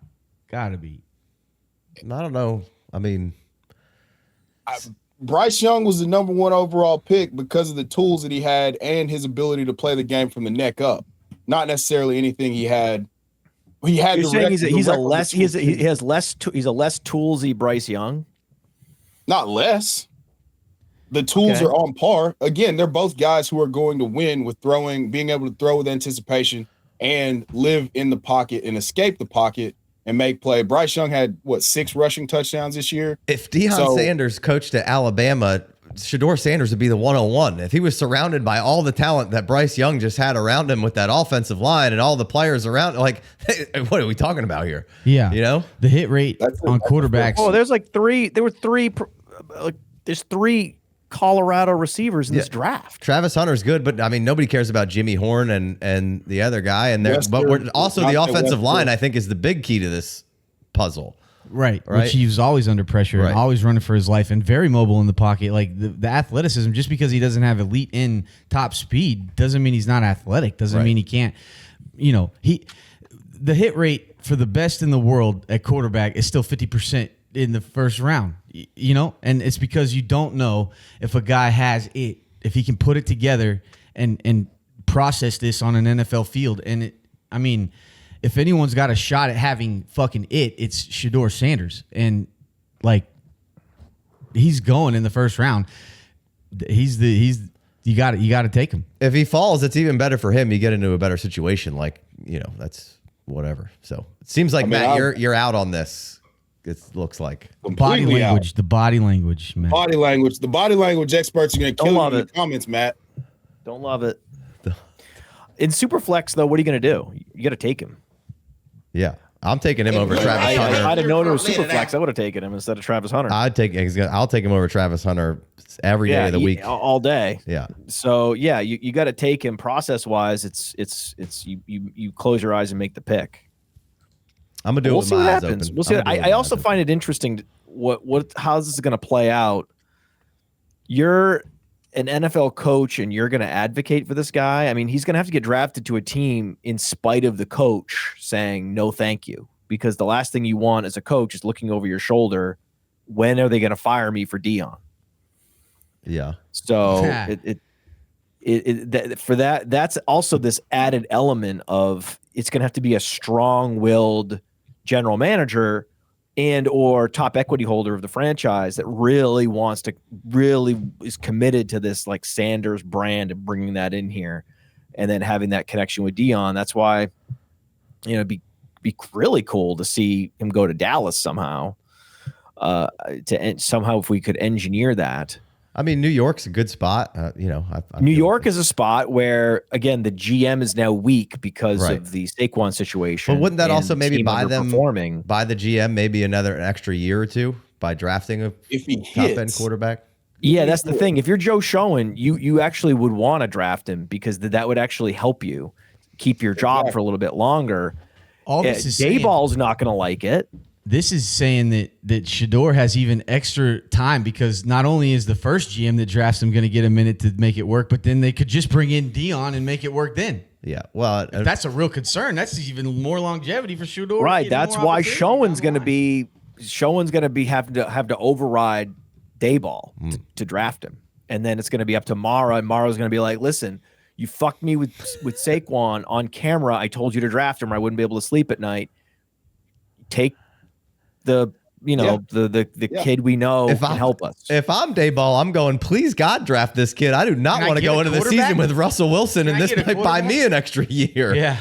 be. I don't know. I mean, Bryce Young was the number 1 overall pick because of the tools that he had and his ability to play the game from the neck up. Not necessarily anything he had. He had. You're saying he's a less toolsy Bryce Young? Not less. The tools are on par. Again, they're both guys who are going to win with being able to throw with anticipation and live in the pocket and escape the pocket and make play. Bryce Young had 6 rushing touchdowns this year. If Deion Sanders coached at Alabama, Shedeur Sanders would be the 101. If he was surrounded by all the talent that Bryce Young just had around him with that offensive line and all the players around, like, what are we talking about here? Yeah. You know? The hit rate on quarterbacks. Oh, there's there's 3 Colorado receivers in this draft. Travis Hunter's good, but I mean, nobody cares about Jimmy Horn and the other guy. And but also the offensive line, I think, is the big key to this puzzle. Right. Which he was always under pressure and always running for his life and very mobile in the pocket. Like the athleticism, just because he doesn't have elite in top speed doesn't mean he's not athletic. Doesn't mean he can't. You know, the hit rate for the best in the world at quarterback is still 50% in the first round. You know, and it's because you don't know if a guy has it, if he can put it together and process this on an NFL field. And I mean, if anyone's got a shot at having fucking it's Shedeur Sanders. And like, he's going in the first round. You got to take him. If he falls, it's even better for him. You get into a better situation. Like, you know, that's whatever. So it seems like, Matt, you're out on this. It looks like the body language, man. The body language experts are going to kill you in the comments, Matt. Don't love it. In Superflex, though, what are you going to do? You got to take him. Yeah, I'm taking him over Travis Hunter. I'd have known it was Superflex. I would have taken him instead of Travis Hunter. I'll take him over Travis Hunter every day of the week, all day. Yeah. So yeah, you got to take him. Process wise, it's you close your eyes and make the pick. I'm gonna do it with my eyes open. We'll see. I also find it interesting how this is going to play out. You're an NFL coach and you're going to advocate for this guy. I mean, he's going to have to get drafted to a team in spite of the coach saying no, thank you, because the last thing you want as a coach is looking over your shoulder. When are they going to fire me for Deion? Yeah. So that's also this added element of it's going to have to be a strong-willed general manager and or top equity holder of the franchise that really is committed to this like Sanders brand and bringing that in here and then having that connection with Deion. That's why, you know, it'd be be really cool to see him go to Dallas somehow. Somehow if we could engineer that. I mean, New York's a good spot. I New York is a spot where, again, the GM is now weak because of the Saquon situation. But wouldn't that also maybe buy the GM maybe an extra year or two by drafting a top end quarterback? Yeah, that's the thing. If you're Joe Schoen, you actually would want to draft him because that would actually help you keep your job for a little bit longer. All this is Dayball's not going to like it. This is saying that Shedeur has even extra time because not only is the first GM that drafts him going to get a minute to make it work, but then they could just bring in Dion and make it work then. Yeah, well, if that's a real concern. That's even more longevity for Shedeur. Right, that's why Schoen's going to be have to override Dayball to draft him, and then it's going to be up to Mara, and Mara's going to be like, "Listen, you fucked me with Saquon on camera. I told you to draft him, or I wouldn't be able to sleep at night. Take the kid we know can help us." If I'm Dayball, I'm going, please God, draft this kid. I do not want to go into the season with Russell Wilson, and this might buy me an extra year. Yeah.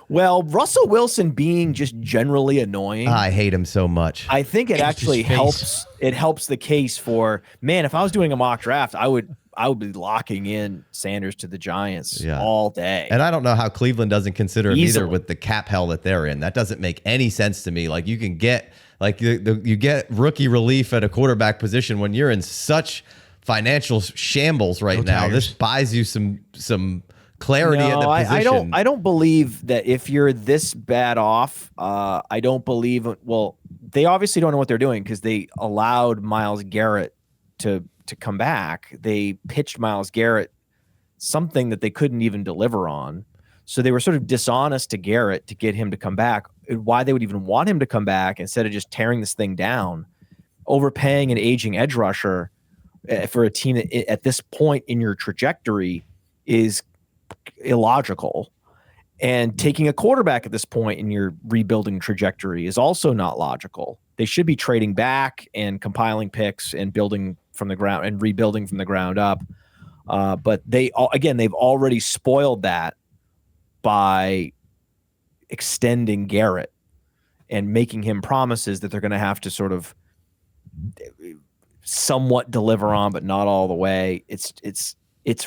Well, Russell Wilson being just generally annoying. I hate him so much. I think it actually helps. It helps the case for, man, if I was doing a mock draft, I would be locking in Sanders to the Giants all day. And I don't know how Cleveland doesn't consider him either with the cap hell that they're in. That doesn't make any sense to me. Like you can get you get rookie relief at a quarterback position when you're in such financial shambles right now. This buys you some clarity at the position. I don't believe that if you're this bad off, I don't believe. Well, they obviously don't know what they're doing because they allowed Myles Garrett to come back. They pitched Myles Garrett something that they couldn't even deliver on. So they were sort of dishonest to Garrett to get him to come back. Why they would even want him to come back instead of just tearing this thing down, overpaying an aging edge rusher for a team that at this point in your trajectory is illogical. And taking a quarterback at this point in your rebuilding trajectory is also not logical. They should be trading back and compiling picks and building from the ground and rebuilding from the ground up. But they've already spoiled that by extending Garrett and making him promises that they're going to have to sort of somewhat deliver on, but not all the way. It's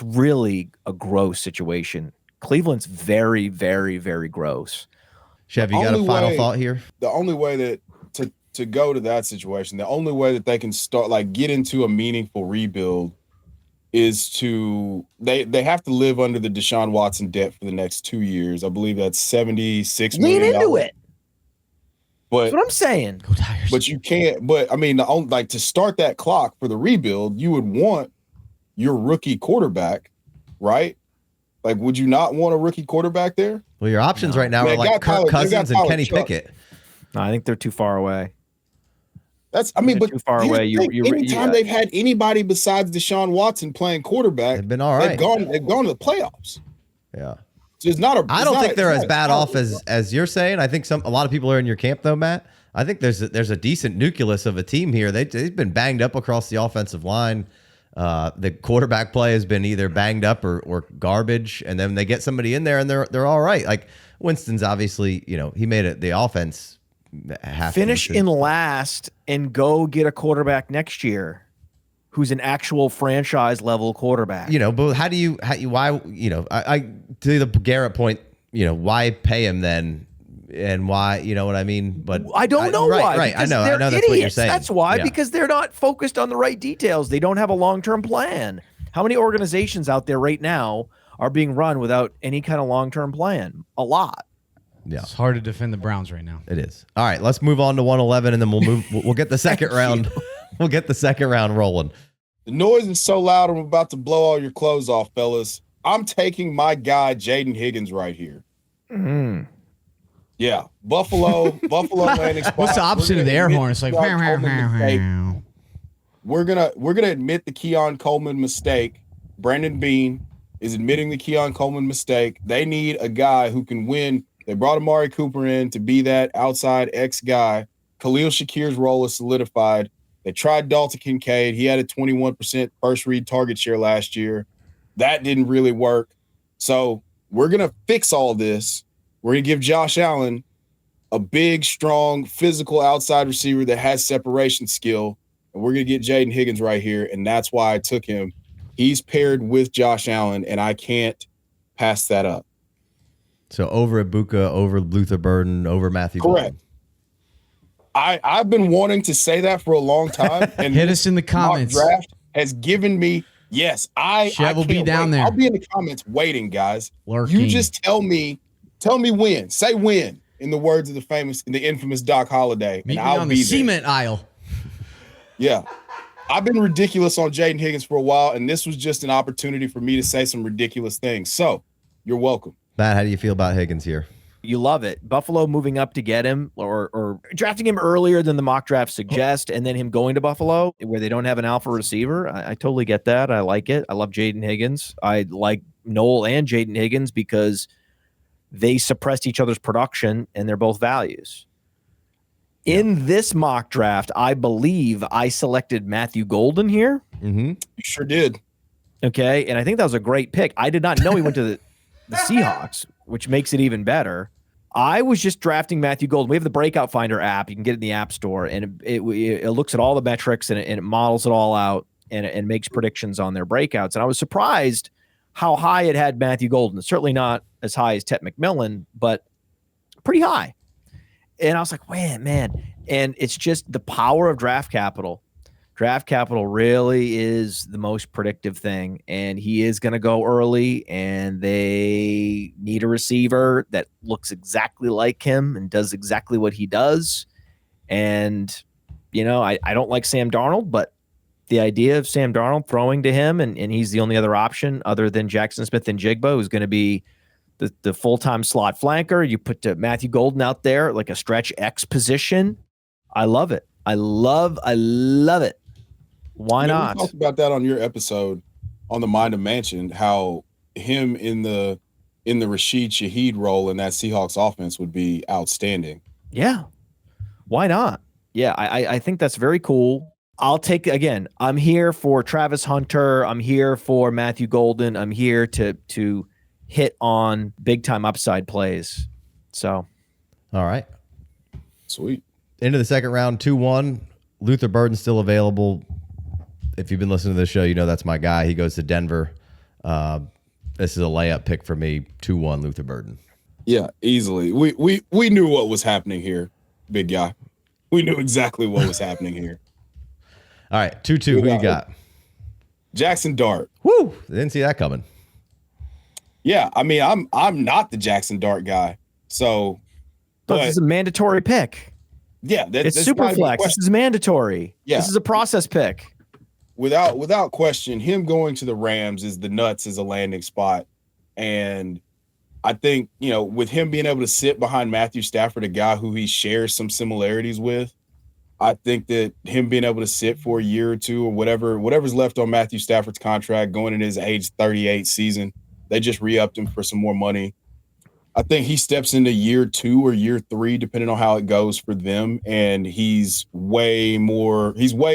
really a gross situation. Cleveland's very, very, very gross. Chev, you got a final thought here? The only way that to go to that situation, the only way that they can start, like, get into a meaningful rebuild is to they have to live under the Deshaun Watson debt for the next 2 years. I believe that's $76 million. Lean into it. But that's what I'm saying. But you can't. But I mean, to start that clock for the rebuild, you would want your rookie quarterback, right? Like, would you not want a rookie quarterback there? Well, your options right now are like Kirk Cousins and Kenny Pickett. No, I think they're too far away. But too far away. Anytime they've had anybody besides Deshaun Watson playing quarterback, they've been all right. They've gone to the playoffs. Yeah. So it's not a. I don't think they're as bad off as you're saying. I think a lot of people are in your camp though, Matt. I think there's a decent nucleus of a team here. They've been banged up across the offensive line. The quarterback play has been either banged up or garbage, and then they get somebody in there and they're all right. Like Winston's obviously, he made it the offense. Finish in last and go get a quarterback next year who's an actual franchise level quarterback. But why, I to the Garrett point, why pay him then? And why, you know what I mean? But I don't know why. Right. I know that's idiots. what you're saying. That's why, because they're not focused on the right details. They don't have a long-term plan. How many organizations out there right now are being run without any kind of long-term plan? A lot. Yeah. It's hard to defend the Browns right now. It is. All right, let's move on to 111 and then we'll get the second round. We'll get the second round rolling. The noise is so loud, I'm about to blow all your clothes off, fellas. I'm taking my guy Jayden Higgins right here. Yeah, Buffalo landing spot. What's the opposite of the air horn? It's like we're gonna admit the Keon Coleman mistake. Brandon Beane is admitting the Keon Coleman mistake. They need a guy who can win. They brought Amari Cooper in to be that outside X guy. Khalil Shakir's role is solidified. They tried Dalton Kincaid. He had a 21% first read target share last year. That didn't really work. So we're going to fix all this. We're going to give Josh Allen a big, strong, physical outside receiver that has separation skill. And we're going to get Jayden Higgins right here, and that's why I took him. He's paired with Josh Allen, and I can't pass that up. So over Ibuka, over Luther Burden, over Matthew Correct. Golden. I've been wanting to say that for a long time. And hit us in the comments. Draft has given me, yes, I will be down there. I'll be in the comments waiting, guys. Lurking. You just tell me when. Say when, in the words of the infamous Doc Holliday. Meet and me I'll on be the there. cement aisle. Yeah. I've been ridiculous on Jayden Higgins for a while, and this was just an opportunity for me to say some ridiculous things. So you're welcome. Matt, how do you feel about Higgins here? You love it. Buffalo moving up to get him or drafting him earlier than the mock draft suggest, and then him going to Buffalo where they don't have an alpha receiver. I totally get that. I like it. I love Jayden Higgins. I like Noel and Jayden Higgins because they suppressed each other's production, and they're both values. In this mock draft, I believe I selected Matthew Golden here. Mm-hmm. You sure did. Okay, and I think that was a great pick. I did not know he went to the Seahawks, which makes it even better. I was just drafting Matthew Golden. We have the Breakout Finder app. You can get it in the App Store, and it looks at all the metrics and it models it all out and makes predictions on their breakouts. And I was surprised how high it had Matthew Golden. Certainly not as high as Tet McMillan, but pretty high. And I was like, man. And it's just the power of draft capital. Draft capital really is the most predictive thing. And he is going to go early, and they need a receiver that looks exactly like him and does exactly what he does. And, I don't like Sam Darnold, but the idea of Sam Darnold throwing to him and he's the only other option other than Jackson Smith and Jigba, who's going to be the full-time slot flanker. You put Matthew Golden out there like a stretch X position. I love it. I love it. Why not? We talked about that on your episode on the Mind of Mansion, how him in the Rashid Shaheed role in that Seahawks offense would be outstanding. Yeah. Why not? Yeah, I think that's very cool. I'll take, again, I'm here for Travis Hunter. I'm here for Matthew Golden. I'm here to hit on big-time upside plays. So. All right. Sweet. Into the second round, 2-1. Luther Burden's still available. If you've been listening to this show, you know that's my guy. He goes to Denver. This is a layup pick for me, 2-1 Luther Burden. Yeah, easily. We knew what was happening here, big guy. We knew exactly what was happening here. All right, 2-2. Who you got? Jackson Dart. Woo! Didn't see that coming. Yeah, I mean, I'm not the Jackson Dart guy. So, but this is a mandatory pick. Yeah, it's Superflex. This is mandatory. Yeah. This is a process pick. Without question, him going to the Rams is the nuts as a landing spot. And I think, with him being able to sit behind Matthew Stafford, a guy who he shares some similarities with, I think that him being able to sit for a year or two or whatever's left on Matthew Stafford's contract going in his age 38 season, they just re-upped him for some more money. I think he steps into year 2 or year 3, depending on how it goes for them. And he's way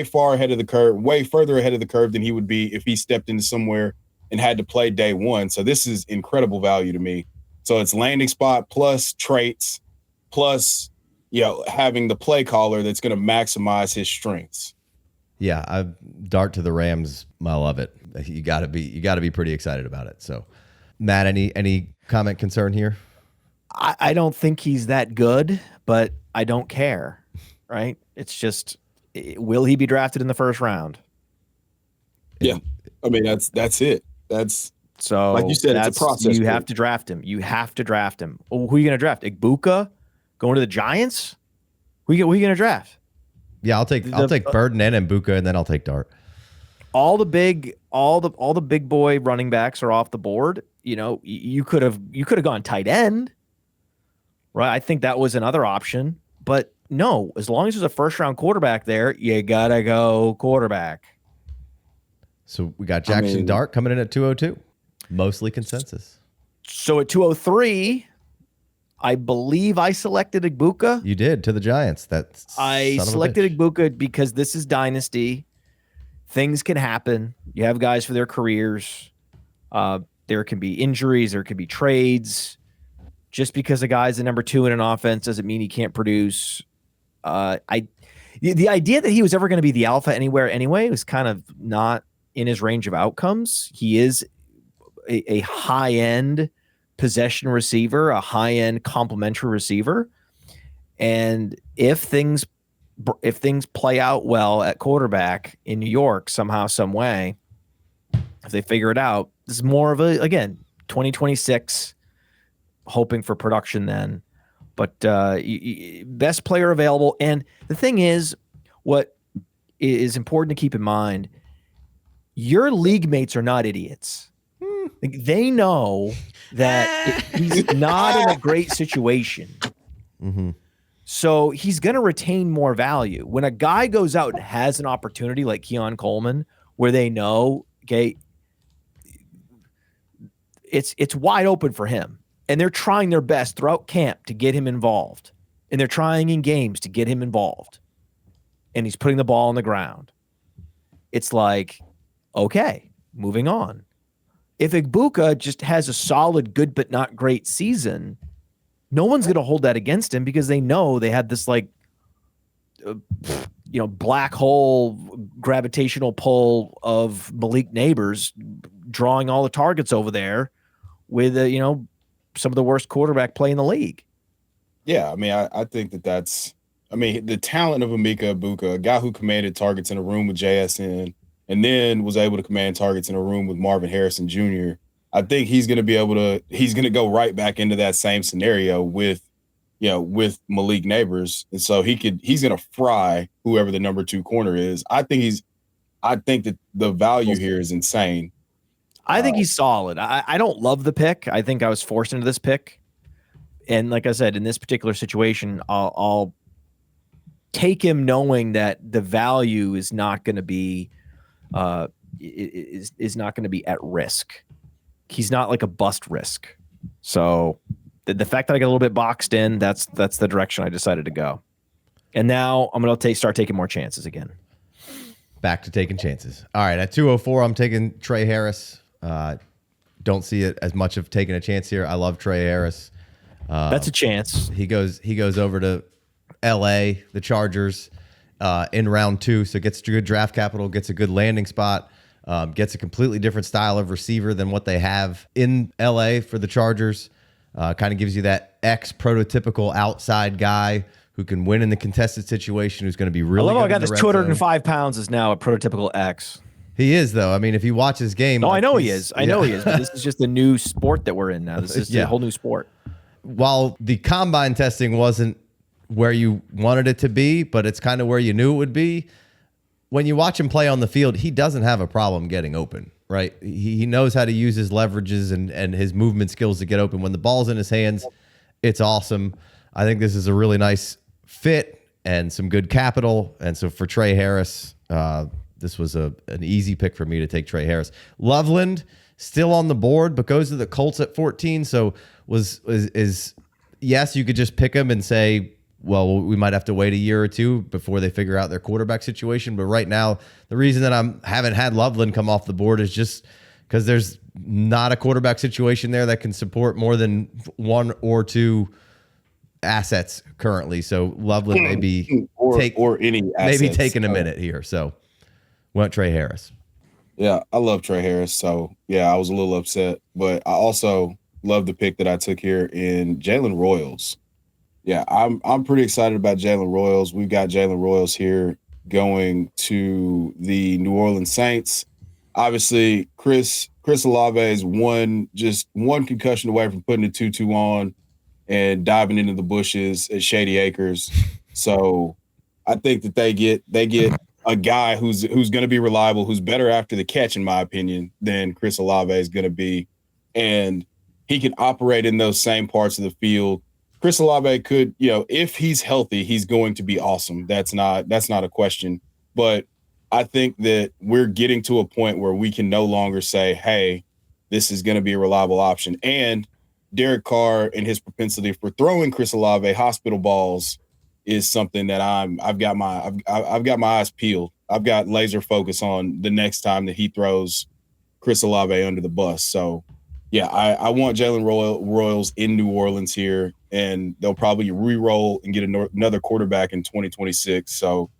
far ahead of the curve, way further ahead of the curve than he would be if he stepped into somewhere and had to play day one. So this is incredible value to me. So it's landing spot plus traits, plus, having the play caller that's going to maximize his strengths. Yeah. Dart to the Rams. I love it. You gotta be pretty excited about it. So Matt, any comment, concern here? I don't think he's that good, but I don't care, right? It's just, will he be drafted in the first round? Yeah. I mean, that's it. That's so, like you said, it's a process. You have to draft him. Oh, who are you going to draft? Igbuka going to the Giants? Who are you going to draft? Yeah, I'll take Burden and Mbuka, and then I'll take Dart. All the big boy running backs are off the board. You could have gone tight end. Right, I think that was another option, but no, as long as there's a first-round quarterback there, you gotta go quarterback. So we got Jackson Dart coming in at 202, mostly consensus. So at 203, I believe I selected Igbuka. You did, to the Giants. I selected Igbuka because this is Dynasty. Things can happen. You have guys for their careers. There can be injuries. There can be trades. just because a guy's the number 2 in an offense doesn't mean he can't produce. The idea that he was ever going to be the alpha anywhere anyway was kind of not in his range of outcomes. He is a high-end possession receiver, a high-end complementary receiver. And if things play out well at quarterback in New York somehow, some way, if they figure it out, this is more of a, again, 2026, hoping for production then. But best player available. And the thing is, what is important to keep in mind, your league mates are not idiots. Like, they know that he's not in a great situation. Mm-hmm. So he's going to retain more value. When a guy goes out and has an opportunity like Keon Coleman, where they know, okay, it's wide open for him. And they're trying their best throughout camp to get him involved. And they're trying in games to get him involved. And he's putting the ball on the ground. It's like, okay, moving on. If Igbokwe just has a solid, good but not great season, no one's going to hold that against him because they know they had this black hole gravitational pull of Malik Neighbors drawing all the targets over there with some of the worst quarterback play in the league. Yeah, I mean, I think that's the talent of Emeka Egbuka, a guy who commanded targets in a room with JSN and then was able to command targets in a room with Marvin Harrison Jr. I think he's going to go right back into that same scenario with Malik Neighbors. And so he's going to fry whoever the number 2 corner is. I think that the value here is insane. I think he's solid. I don't love the pick. I think I was forced into this pick. And like I said, in this particular situation, I'll take him knowing that the value is not going to be is not going to be at risk. He's not like a bust risk. So the fact that I got a little bit boxed in, that's the direction I decided to go. And now I'm going to start taking more chances again. Back to taking chances. All right, at 204, I'm taking Trey Harris. Don't see it as much of taking a chance here. I love Trey Harris. That's a chance. He goes over to LA, the Chargers, in round 2. So gets good draft capital, gets a good landing spot, gets a completely different style of receiver than what they have in LA for the Chargers. Kind of gives you that prototypical outside guy who can win in the contested situation, who's going to be really good. I got this 205 pounds is now a prototypical X. He is, though. I mean, if you watch his game. No, I know he is. I know he is. But this is just the new sport that we're in now. This is a whole new sport. While the combine testing wasn't where you wanted it to be, but it's kind of where you knew it would be, when you watch him play on the field, he doesn't have a problem getting open, right? He knows how to use his leverages and his movement skills to get open. When the ball's in his hands, it's awesome. I think this is a really nice fit and some good capital. And so for Trey Harris, this was an easy pick for me to take Trey Harris. Loveland still on the board, but goes to the Colts at 14. So yes, you could just pick him and say, well, we might have to wait a year or two before they figure out their quarterback situation. But right now, the reason that I haven't had Loveland come off the board is just because there's not a quarterback situation there that can support more than 1 or 2 assets currently. So Loveland may be taking a minute here. So went Trey Harris. Yeah, I love Trey Harris. So yeah, I was a little upset, but I also love the pick that I took here in Jalen Royals. Yeah, I'm pretty excited about Jalen Royals. We've got Jalen Royals here going to the New Orleans Saints. Obviously, Chris Olave is one concussion away from putting a 2-2 on and diving into the bushes at Shady Acres. So I think that they get a guy who's going to be reliable, who's better after the catch, in my opinion, than Chris Olave is going to be. And he can operate in those same parts of the field. Chris Olave could, if he's healthy, he's going to be awesome. That's not a question. But I think that we're getting to a point where we can no longer say, hey, this is going to be a reliable option. And Derek Carr and his propensity for throwing Chris Olave hospital balls is something that I've got my eyes peeled. I've got laser focus on the next time that he throws Chris Olave under the bus. So yeah, I want Jalen Royals in New Orleans here, and they'll probably re-roll and get another quarterback in 2026. So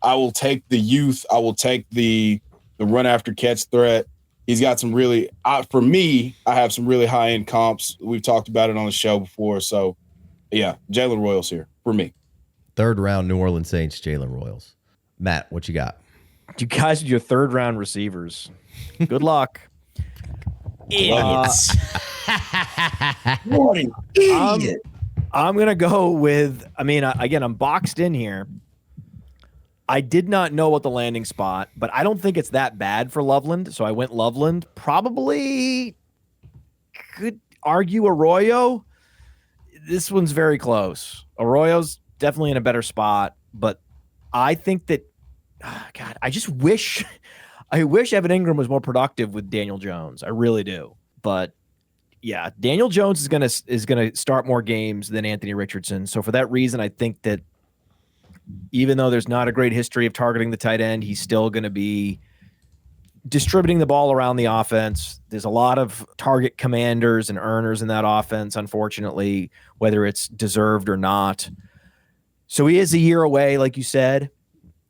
I will take the youth. I will take the run after catch threat. He's got some really, for me, I have some really high end comps. We've talked about it on the show before. So yeah, Jalen Royals here for me. 3rd round New Orleans Saints, Jalen Royals. Matt, what you got? You guys are your 3rd round receivers. Good luck. Idiots. I'm going to go with, again, I'm boxed in here. I did not know what the landing spot, but I don't think it's that bad for Loveland. So I went Loveland. Probably could argue Arroyo. This one's very close. Arroyo's definitely in a better spot, but I think that, God, I wish Evan Ingram was more productive with Daniel Jones. I really do. But yeah, Daniel Jones is gonna start more games than Anthony Richardson. So for that reason, I think that even though there's not a great history of targeting the tight end, he's still going to be distributing the ball around the offense. There's a lot of target commanders and earners in that offense, unfortunately, whether it's deserved or not. So he is a year away, like you said.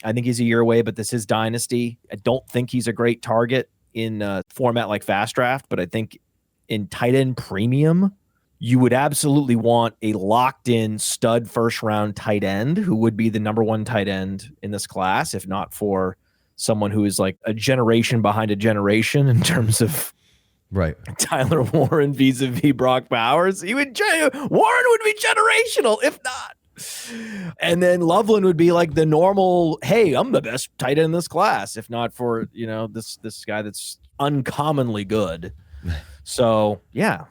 I think he's a year away, but this is Dynasty. I don't think he's a great target in a format like Fast Draft, but I think in tight end premium, you would absolutely want a locked-in stud first-round tight end who would be the number 1 tight end in this class, if not for someone who is like a generation behind a generation in terms of right Tyler Warren vis-a-vis Brock Bowers. Warren would be generational, if not. And then Loveland would be like the normal, hey, I'm the best tight end in this class, if not for, this guy that's uncommonly good. So, yeah.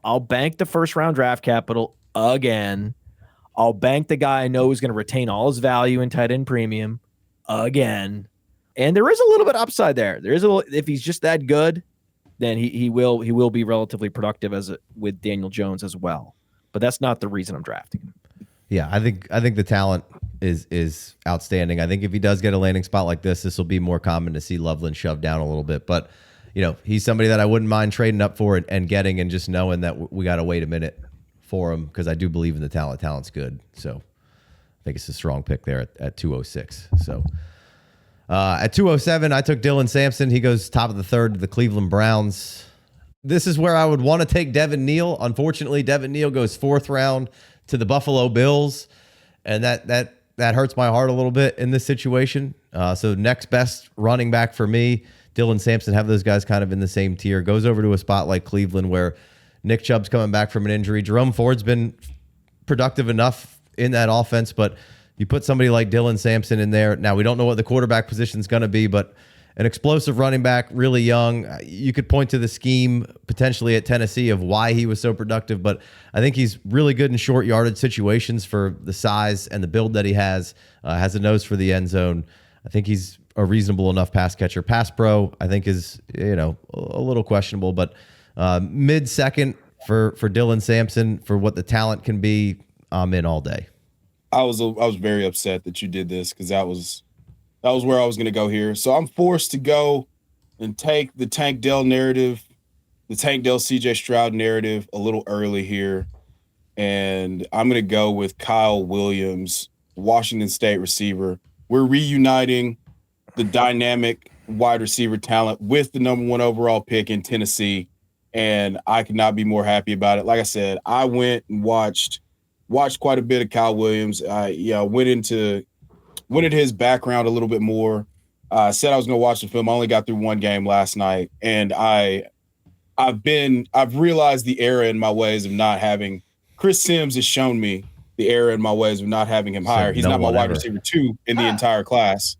I'll bank the first round draft capital again. I'll bank the guy I know is going to retain all his value in tight end premium again. And there is a little bit upside there. If he's just that good, then he will be relatively productive with Daniel Jones as well. But that's not the reason I'm drafting him. Yeah, I think the talent is outstanding. I think if he does get a landing spot like this will be more common to see Loveland shoved down a little bit. But he's somebody that I wouldn't mind trading up for and getting, and just knowing that we got to wait a minute for him, because I do believe in the talent. Talent's good. So I think it's a strong pick there at 206. So at 207, I took Dylan Sampson. He goes top of the 3rd to the Cleveland Browns. This is where I would want to take Devin Neal. Unfortunately, Devin Neal goes 4th round to the Buffalo Bills, and that hurts my heart a little bit in this situation. So next best running back for me, Dylan Sampson. Have those guys kind of in the same tier. Goes over to a spot like Cleveland where Nick Chubb's coming back from an injury. Jerome Ford's been productive enough in that offense, but you put somebody like Dylan Sampson in there. Now, we don't know what the quarterback position is going to be, but an explosive running back, really young. You could point to the scheme potentially at Tennessee of why he was so productive, but I think he's really good in short yardage situations for the size and the build that he has a nose for the end zone. I think he's a reasonable enough pass catcher. Pass pro, I think, is a little questionable, but mid-second for Dylan Sampson for what the talent can be. I'm in all day. I was very upset that you did this, because that was where I was going to go here. So I'm forced to go and take the Tank Dell narrative, the Tank Dell CJ Stroud narrative a little early here, and I'm going to go with Kyle Williams, Washington State receiver. We're reuniting the dynamic wide receiver talent with the number 1 overall pick in Tennessee, and I could not be more happy about it. Like I said, I went and watched quite a bit of Kyle Williams. Went into his background a little bit more. Said I was going to watch the film. I only got through 1 game last night, and I've realized the error in my ways of not having Chris Sims has shown me the error in my ways of not having him higher. He's not my wide receiver 2 in the entire class.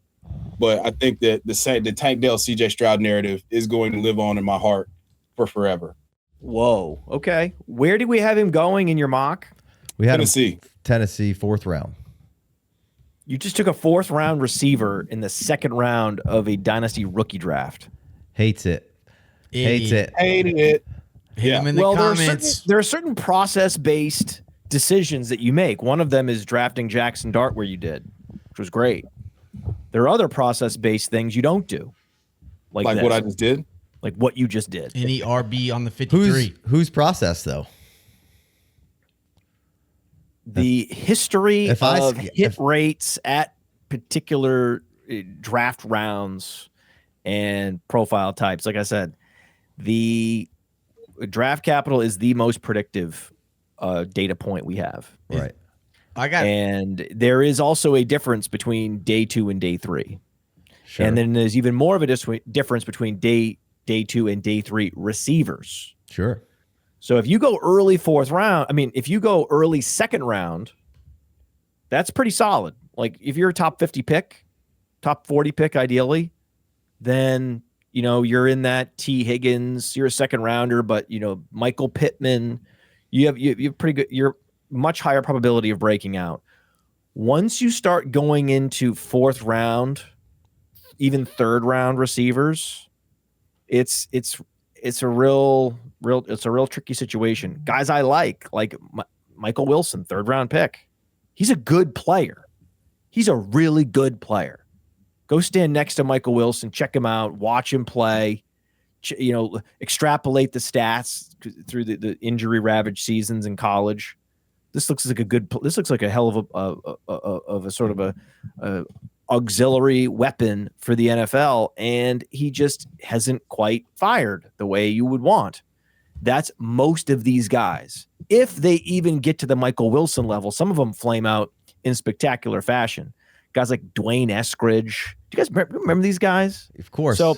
But I think that the Tank Dell CJ Stroud narrative is going to live on in my heart for forever. Whoa. Okay. Where did we have him going in your mock? We had Tennessee. Tennessee, 4th round. You just took a 4th round receiver in the 2nd round of a Dynasty rookie draft. Hates it. Hates it. Hated it. Hit him in the comments. There are certain process-based decisions that you make. One of them is drafting Jackson Dart where you did, which was great. There are other process-based things you don't do. Like what I just did? like what you just did. Any RB on the 53. Whose process though? The history of hit rates at particular draft rounds and profile types. Like I said, the draft capital is the most predictive data point we have. Right. And there is also a difference between day 2 and day 3. Sure. And then there's even more of a difference between day 2 and day 3 receivers. Sure. So if you go early 4th round, if you go early 2nd round, that's pretty solid. Like if you're a top 50 pick, top 40 pick ideally, then you're in that T Higgins, you're a 2nd rounder, but Michael Pittman, you have pretty good, you're much higher probability of breaking out. Once you start going into 4th round, even 3rd round receivers, it's a real tricky situation. Guys I like Michael Wilson, 3rd round pick. He's a good player. He's a really good player. Go stand next to Michael Wilson, check him out, watch him play, extrapolate the stats through the injury ravaged seasons in college. This looks like a hell of a sort of a auxiliary weapon for the NFL, and he just hasn't quite fired the way you would want. That's most of these guys. If they even get to the Michael Wilson level, some of them flame out in spectacular fashion. Guys like Dwayne Eskridge. Do you guys remember these guys? Of course. So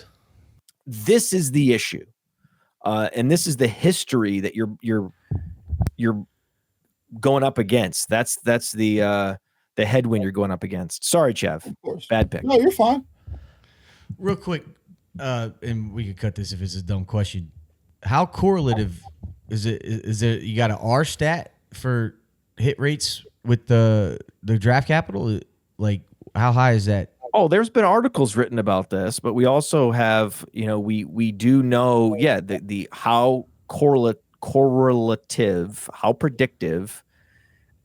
this is the issue, and this is the history that you're going up against. That's the headwind you're going up against. Sorry, Chev. Of course. Bad pick. No, you're fine. Real quick, and we could cut this if it's a dumb question. How correlative is it? Is there, you got an R stat for hit rates with the draft capital? Like, how high is that? Oh, there's been articles written about this, but we also have, we do know, the how correlative, how predictive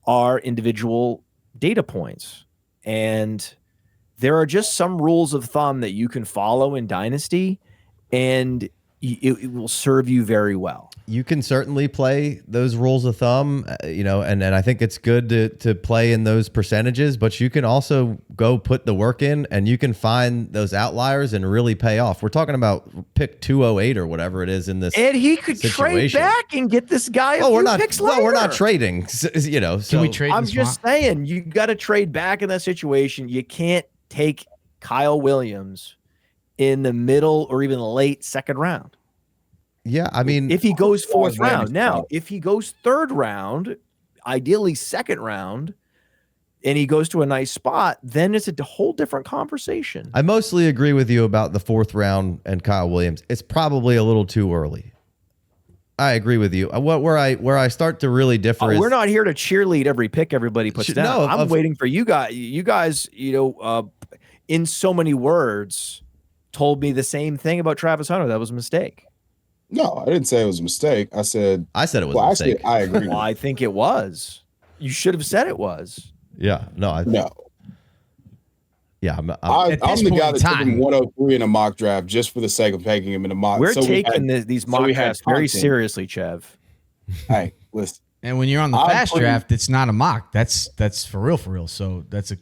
are individual data points. And there are just some rules of thumb that you can follow in Dynasty, and it will serve you very well. You can certainly play those rules of thumb, and I think it's good to play in those percentages, but you can also go put the work in and you can find those outliers and really pay off. We're talking about pick 208 or whatever it is in this. And he could trade back and get this guy. We're not trading, Can we trade? I'm just saying, you got to trade back in that situation. You can't take Kyle Williams in the middle or even late 2nd round. Yeah, if he goes 4th round. Now, if he goes 3rd round, ideally 2nd round, and he goes to a nice spot, then it's a whole different conversation. I mostly agree with you about the 4th round and Kyle Williams. It's probably a little too early. I agree with you. Where I start to really differ is we're not here to cheerlead every pick everybody puts down. No, I'm waiting for you guys. You guys, in so many words, told me the same thing about Travis Hunter. That was a mistake. No, I didn't say it was a mistake. I said it was a mistake. I agree. Well, I think it was. You should have said it was. Yeah. No. No. Yeah. I'm the guy that took him 103 in a mock draft just for the sake of taking him in a mock. We're taking these mock drafts very seriously, Chev. Hey, listen. And when you're on the fast draft, it's not a mock. That's for real. So that's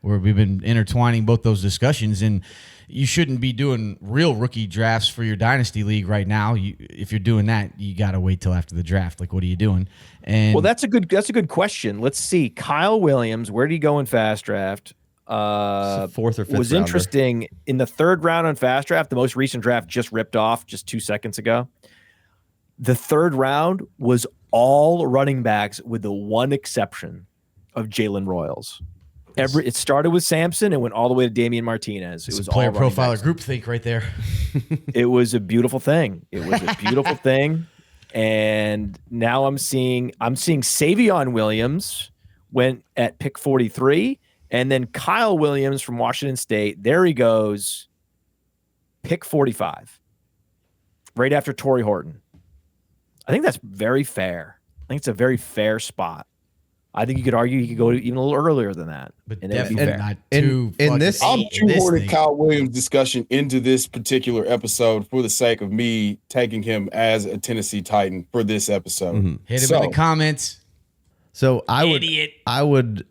where we've been intertwining both those discussions, and you shouldn't be doing real rookie drafts for your dynasty league right now. If you're doing that, you got to wait till after the draft. Like, what are you doing? And that's a good question. Let's see. Kyle Williams, where did he go in fast draft? 4th or 5th. Was rounder. Interesting in the 3rd round on fast draft. The most recent draft just ripped off just 2 seconds ago. The 3rd round was all running backs with the one exception of Jalen Royals. It started with Sampson and went all the way to Damian Martinez. It was player all profiler groupthink right there. It was a beautiful thing. And now I'm seeing Treveyon Williams went at pick 43, and then Kyle Williams from Washington State. There he goes, pick 45, right after Torrey Horton. I think that's very fair. I think it's a very fair spot. I think you could argue you could go even a little earlier than that. But and that'd be definitely fair. not In- too. in fucking this- I'm late in this shoehorning thing. Kyle Williams discussion into this particular episode for the sake of me taking him as a Tennessee Titan for this episode. Mm-hmm. Hit him So, in the comments. So I would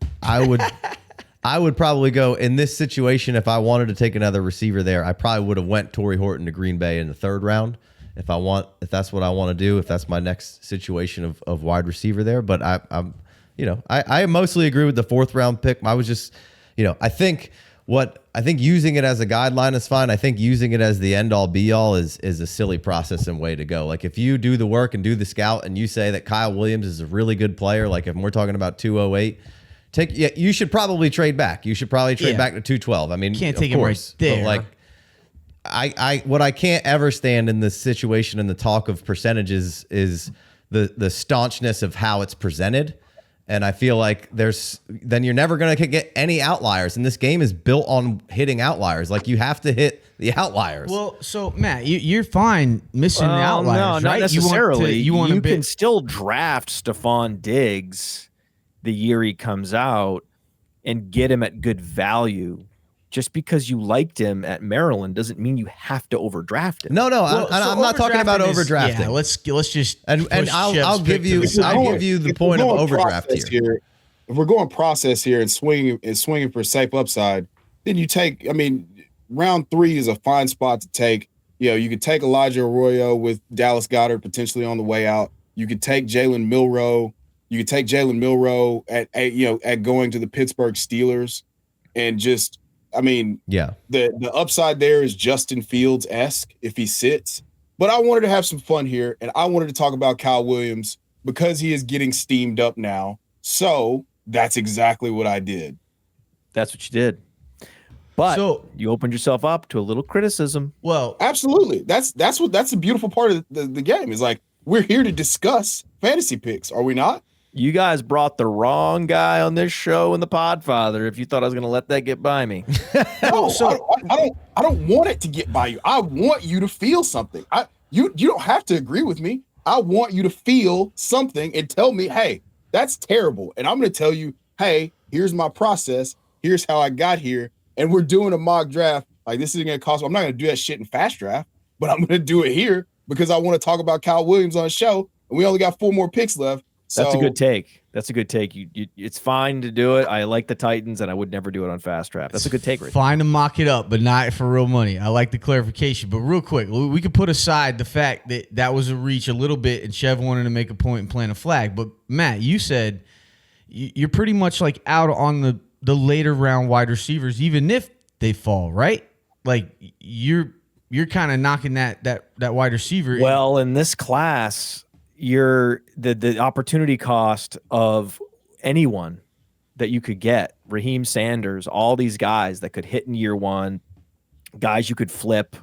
probably go in this situation. If I wanted to take another receiver there, I probably would have went Torrey Horton to Green Bay in the 3rd round. If that's what I want to do, if that's my next situation of wide receiver there. But I mostly agree with the 4th round pick. I was just, I think using it as a guideline is fine. I think using it as the end all be all is a silly process and way to go. Like if you do the work and do the scout and you say that Kyle Williams is a really good player, like if we're talking about 208, you should probably trade back. You should probably trade back to 212. I mean, Can't take him right there. But like, what I can't ever stand in this situation and the talk of percentages is the staunchness of how it's presented. And I feel like then you're never going to get any outliers. And this game is built on hitting outliers. Like you have to hit the outliers. Well, so Matt, you're fine missing the outliers, no, not right? necessarily. You can still draft Stephon Diggs the year he comes out and get him at good value. Just because you liked him at Maryland doesn't mean you have to overdraft him. No, I'm not talking about overdrafting. Yeah, let's just and I'll give you the point of overdraft here. If we're going process here and swinging for safe upside, then you take. I mean, round 3 is a fine spot to take. You could take Elijah Arroyo with Dallas Goedert potentially on the way out. You could take Jalen Milroe. You could take Jalen Milroe at going to the Pittsburgh Steelers, and just. I mean, the upside there is Justin Fields-esque if he sits. But I wanted to have some fun here, and I wanted to talk about Kyle Williams because he is getting steamed up now. So that's exactly what I did. That's what you did. But you opened yourself up to a little criticism. Well, absolutely. That's the beautiful part of the game is like we're here to discuss fantasy picks, are we not? You guys brought the wrong guy on this show in the Podfather if you thought I was going to let that get by me. No, I don't want it to get by you. I want you to feel something. You don't have to agree with me. I want you to feel something and tell me, hey, that's terrible. And I'm going to tell you, hey, here's my process. Here's how I got here. And we're doing a mock draft. Like this isn't going to cost. I'm not going to do that shit in fast draft, but I'm going to do it here because I want to talk about Kyle Williams on the show. And we only got 4 more picks left. That's a good take. It's fine to do it. I like the Titans, and I would never do it on fast draft. That's a good take, Rich. Fine to mock it up, but not for real money. I like the clarification. But real quick, we could put aside the fact that was a reach a little bit, and Chev wanted to make a point and plant a flag. But Matt, you said you're pretty much like out on the later round wide receivers, even if they fall, right? Like you're kind of knocking that wide receiver. Well, in this class. The opportunity cost of anyone that you could get, Raheem Sanders, all these guys that could hit in year 1, guys you could flip.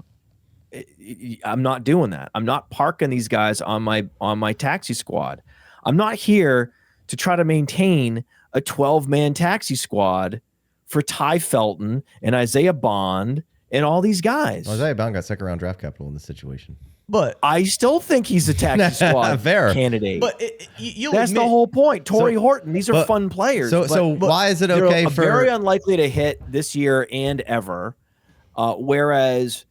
I'm not doing that. I'm not parking these guys on my taxi squad. I'm not here to try to maintain a 12-man taxi squad for Ty Felton and Isaiah Bond and all these guys. Well, Isaiah Bond got 2nd round draft capital in this situation. But I still think he's a taxi squad candidate. But that's the whole point. Torrey Horton, these are fun players. So why is it okay for very unlikely to hit this year and ever? Whereas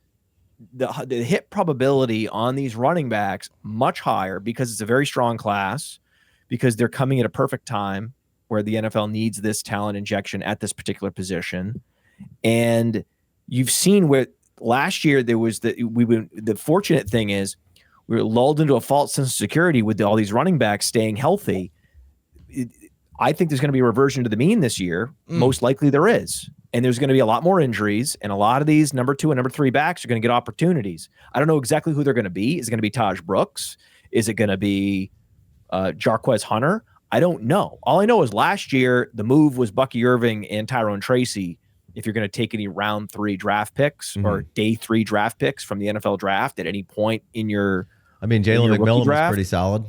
the hit probability on these running backs much higher because it's a very strong class, because they're coming at a perfect time where the NFL needs this talent injection at this particular position, and you've seen where. Last year, there was the fortunate thing is we were lulled into a false sense of security with all these running backs staying healthy. I think there's going to be a reversion to the mean this year. Most likely there is. And there's going to be a lot more injuries. And a lot of these number 2 and number 3 backs are going to get opportunities. I don't know exactly who they're going to be. Is it going to be Taj Brooks? Is it going to be Jarquez Hunter? I don't know. All I know is last year, the move was Bucky Irving and Tyrone Tracy. If you're going to take any round 3 draft picks or day 3 draft picks from the NFL draft at any point in your, Jalen McMillan was pretty solid.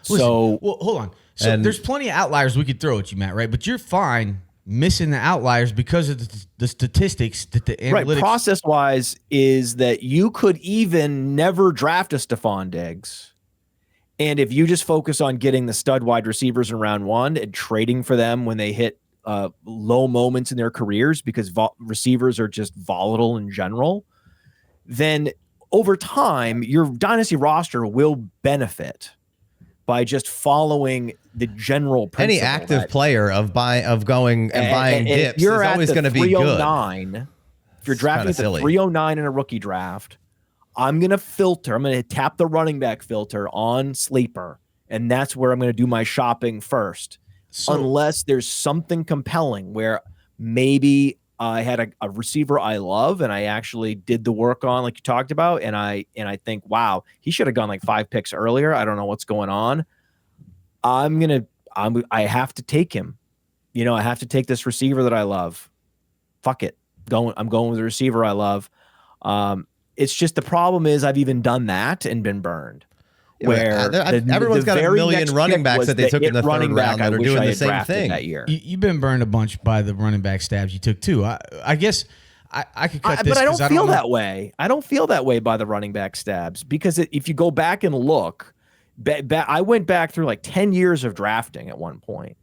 So, hold on. So there's plenty of outliers we could throw at you, Matt, right? But you're fine missing the outliers because of the statistics that the analytics. Right, process-wise is that you could even never draft a Stephon Diggs And if you just focus on getting the stud wide receivers in round 1 and trading for them when they hit low moments in their careers, because receivers are just volatile in general, then over time, your dynasty roster will benefit by just following the general principle. Any active player of going and buying dips is always going to be good. If you're drafting at the 309 in a rookie draft, I'm going to tap the running back filter on Sleeper, and that's where I'm going to do my shopping first. Unless there's something compelling where maybe I had a receiver I love and I actually did the work on, like you talked about, and I think, wow, he should have gone like 5 picks earlier. I don't know what's going on. I have to take him. I have to take this receiver that I love. Fuck it. I'm going with the receiver I love. It's just the problem is I've even done that and been burned. Where everyone's got a million running backs that they took in the third round that are doing the same thing that year. You've been burned a bunch by the running back stabs you took too. I guess I could cut this, but I don't feel that way. I don't feel that way by the running back stabs because if you go back and look, I went back through like 10 years of drafting at one point,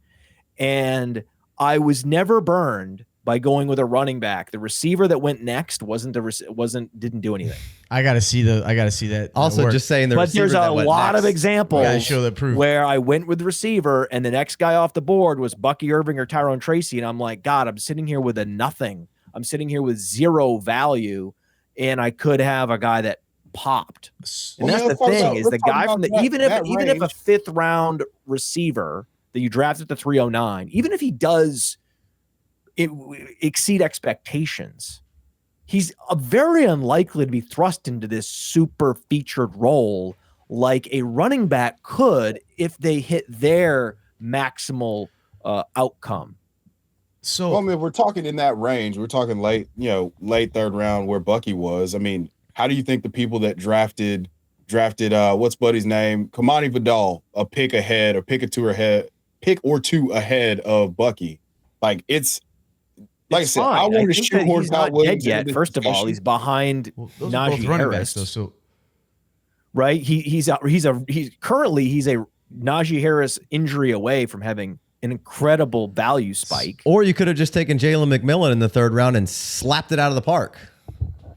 and I was never burned by going with a running back. The receiver that went next didn't do anything. I gotta see that. Also, work. just saying but there's a lot of examples show that proof. where I went with the receiver and the next guy off the board was Bucky Irving or Tyrone Tracy, and I'm like, God, I'm sitting here with a nothing. I'm sitting here with zero value, and I could have a guy that popped. And that's the thing is the guy from even if a 5th round receiver that you draft at the 309, even if he does exceed expectations, he's very unlikely to be thrust into this super featured role like a running back could if they hit their maximal outcome. So, I mean, if we're talking in that range, we're talking late 3rd round where Bucky was. I mean, how do you think the people that drafted what's Buddy's name? Kamani Vidal, a pick or two ahead of Bucky? Like it's I said, fine. I want to shoot he's not dead yet. First of all, he's behind Najee Harris. So right, he's currently a Najee Harris injury away from having an incredible value spike. Or you could have just taken Jayden McMillan in the 3rd round and slapped it out of the park.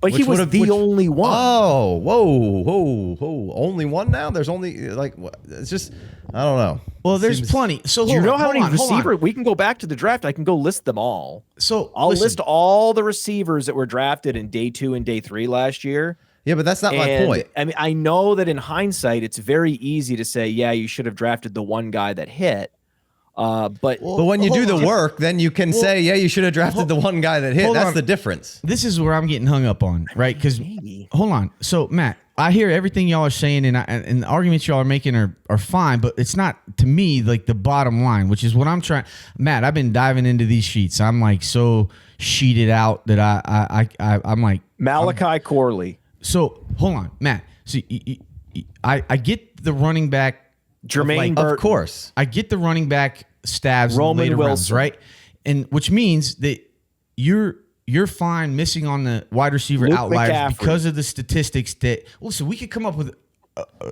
But he was the only one. Oh, whoa. Only one now? There's only, it's just, I don't know. Well, there's plenty. So do you know how many receivers? We can go back to the draft. I can go list them all. So I'll list all the receivers that were drafted in day 2 and day 3 last year. Yeah, but that's not my point. I mean, I know that in hindsight, it's very easy to say, yeah, you should have drafted the one guy that hit. But when you do the work, then you can say, yeah, you should have drafted the one guy that hit. That's the difference. This is where I'm getting hung up on, right? Because hold on. So Matt, I hear everything y'all are saying, and the arguments y'all are making are fine, but it's not to me like the bottom line, which is what I'm trying. Matt, I've been diving into these sheets. I'm like so sheeted out that I'm like Malachi Corley. So hold on, Matt. So I get the running back. Jermaine Burton. Of course. I get the running back stabs Roman in the later Wilson. rounds, right? And which means that you're fine missing on the wide receiver Luke outliers McCaffrey. because of the statistics that listen, we could come up with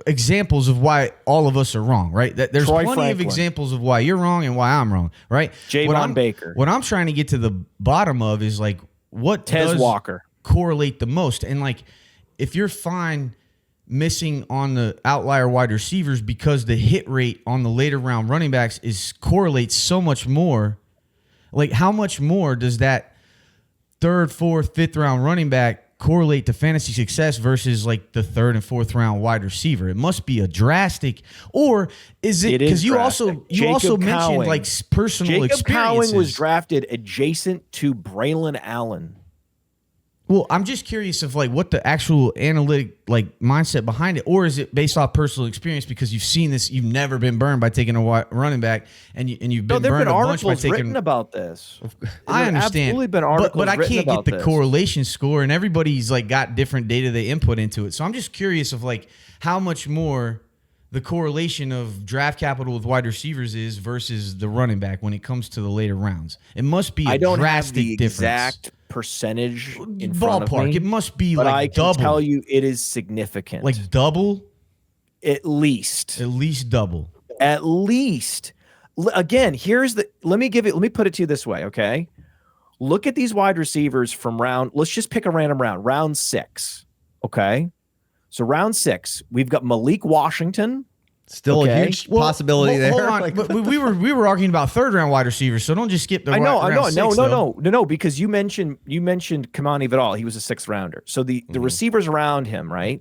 examples of why all of us are wrong, right? That there's Troy plenty of Franklin. examples of why you're wrong and why I'm wrong, right? Javon Baker. What I'm trying to get to the bottom of is like what Tez does Walker correlate the most, and like if you're fine missing on the outlier wide receivers because the hit rate on the later round running backs correlates so much more. Like how much more does that 3rd, 4th, 5th round running back correlate to fantasy success versus like the 3rd and 4th round wide receiver? It must be a drastic, or is it because you also mentioned like personal experiences. Jacob Cowing was drafted adjacent to Braylon Allen. Well, I'm just curious of like what the actual analytic like mindset behind it, or is it based off personal experience because you've seen this, you've never been burned by taking a running back, and you've been burned a bunch by taking. Written about this. I understand, absolutely been articles but I can't get the this. correlation score, and everybody's like got different data they input into it. So I'm just curious of like how much more the correlation of draft capital with wide receivers is versus the running back when it comes to the later rounds. It must be a drastic have the difference. Exact percentage in front of Ballpark. me, It must be but like I double. can tell you it is significant. Like double. At least double. At least. Again, let me put it to you this way, okay? Look at these wide receivers from let's just pick a random round 6, okay? So round 6, we've got Malik Washington. Still a huge possibility there. Hold on. But we were arguing about 3rd-round wide receivers, so don't just skip the. I know. No, because you mentioned Kamani Vidal. He was a 6th rounder. So the receivers around him, right?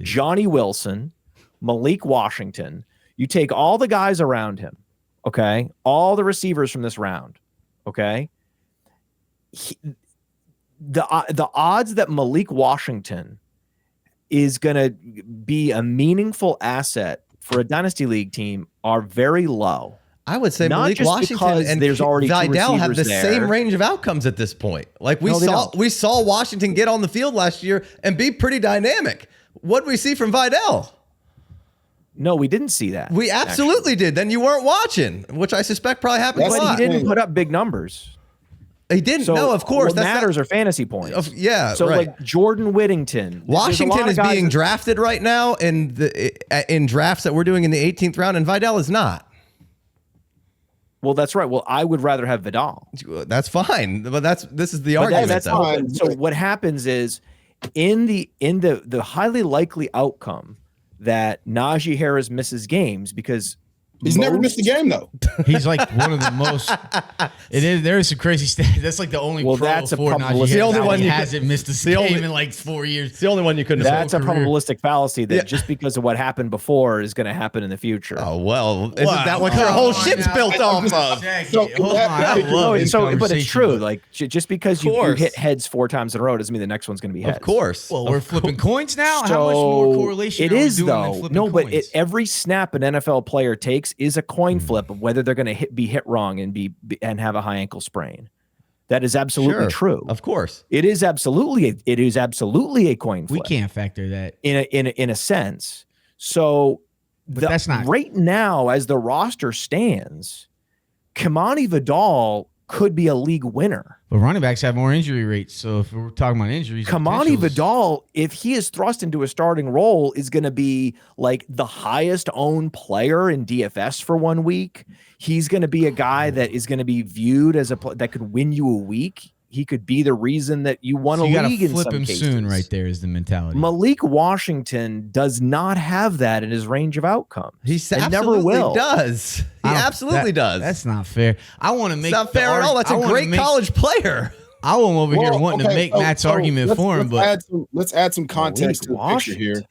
Johnny Wilson, Malik Washington. You take all the guys around him, okay? All the receivers from this round, okay? The odds that Malik Washington is going to be a meaningful asset for a dynasty league team are very low. I would say Malik Washington and there's already Vidal have the same range of outcomes at this point. Like we saw Washington get on the field last year and be pretty dynamic. What did we see from Vidal? No, we didn't see that. We absolutely did. Then you weren't watching, which I suspect probably happened a lot. But he didn't put up big numbers. He didn't. So no, of course. What matters are fantasy points. Yeah. So like Jordan Whittington. Washington is being drafted right now in drafts that we're doing in the 18th round, and Vidal is not. Well, that's right. Well, I would rather have Vidal. That's fine. But this is the argument. That's fine. So what happens is in the highly likely outcome that Najee Harris misses games because he's never missed a game though. He's like one of the most. There is some crazy stats. That's like the only. Well, that's the only one you hasn't missed a game in like 4 years. It's the only one you couldn't. That's a probabilistic fallacy that just because of what happened before is going to happen in the future. Oh well, isn't that what your whole shit's built off of? But it's true. Like just because you hit heads 4 times in a row doesn't mean the next one's going to be heads. Of course. Well, we're flipping coins now. How much more correlation? It is though. No, but every snap an NFL player takes is a coin flip of whether they're going to be hit wrong and have a high ankle sprain. That is absolutely true. Of course, it is absolutely a coin flip. We can't factor that in a sense. So that's not right now as the roster stands. Kamani Vidal could be a league winner. But running backs have more injury rates. So if we're talking about injuries, Kamani Vidal, if he is thrust into a starting role, is going to be like the highest owned player in DFS for 1 week. He's going to be a guy that is going to be viewed as that could win you a week. He could be the reason that you won a league in some cases. You got to flip him soon right there is the mentality. Malik Washington does not have that in his range of outcomes. He absolutely does. He absolutely does. That's not fair. I want to make it's not fair at all. That's a great college player. I want over here wanting to make Matt's argument for him, but let's add some context to the picture here.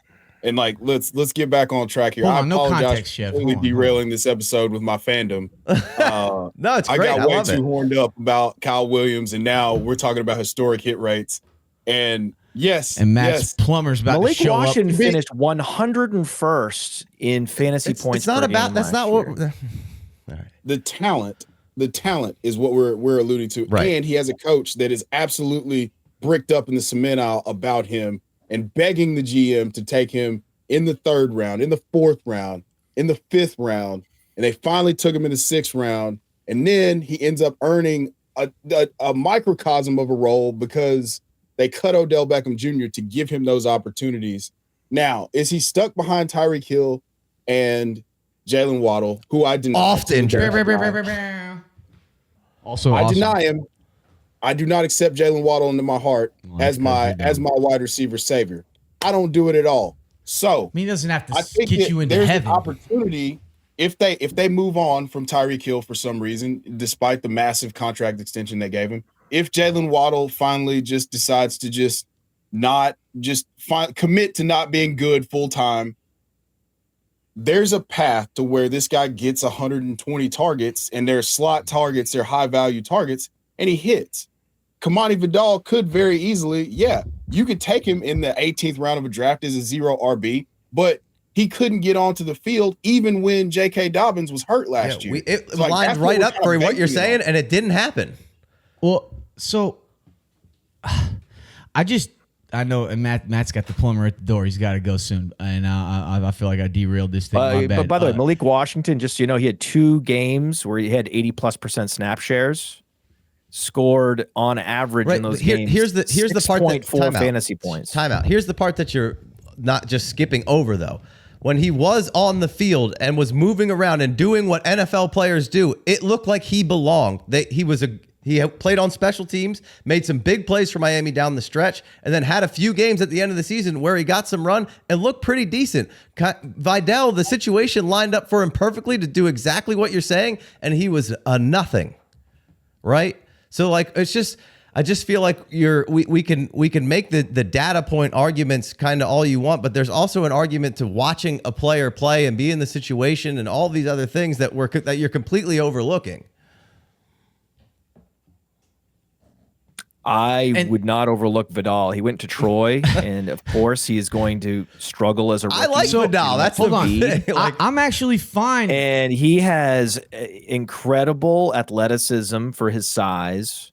And let's get back on track here. I apologize for totally derailing this episode with my fandom. No, it's great. I got way too horned up about Kyle Williams, and now we're talking about historic hit rates. And Matt's plumber's about Malik to show Washington up. finished 101st in fantasy points. It's not about. That's not what. The talent is what we're alluding to, right. And he has a coach that is absolutely bricked up in the cement aisle about him. And begging the GM to take him in the 3rd round, in the 4th round, in the 5th round. And they finally took him in the 6th round. And then he ends up earning a microcosm of a role because they cut Odell Beckham Jr. to give him those opportunities. Now, is he stuck behind Tyreek Hill and Jalen Waddle, who I deny? Oft injured. Also, I deny him. I do not accept Jalen Waddle into my heart as my wide receiver savior. I don't do it at all. So he doesn't have to get you into there's heaven. An opportunity if they move on from Tyreek Hill for some reason, despite the massive contract extension they gave him. If Jalen Waddle finally just decides to commit to not being good full time, there's a path to where this guy gets 120 targets, and they're slot targets, they're high value targets, and he hits. Kamani Vidal could very easily, you could take him in the 18th round of a draft as a 0 RB, but he couldn't get onto the field even when J.K. Dobbins was hurt last year. It lines right up for what you're saying, and it didn't happen. Well, so I know, and Matt's got the plumber at the door. He's got to go soon, and I feel like I derailed this thing. My bad. But by the way, Malik Washington, just so you know, he had 2 games where he had 80+% snap shares. Scored on average in those games. Here's the part that 4 fantasy points. Timeout. Here's the part that you're not just skipping over though. when he was on the field and was moving around and doing what NFL players do, it looked like he belonged. He played on special teams, made some big plays for Miami down the stretch, and then had a few games at the end of the season where he got some run and looked pretty decent. Vidal, the situation lined up for him perfectly to do exactly what you're saying, and he was a nothing, right? So like, it's just, I just feel like we can make the data point arguments kind of all you want, but there's also an argument to watching a player play and be in the situation and all these other things that you're completely overlooking. I would not overlook Vidal. He went to Troy, and of course, he is going to struggle as a rookie. I like Vidal. That's the thing. I'm actually fine. And he has incredible athleticism for his size.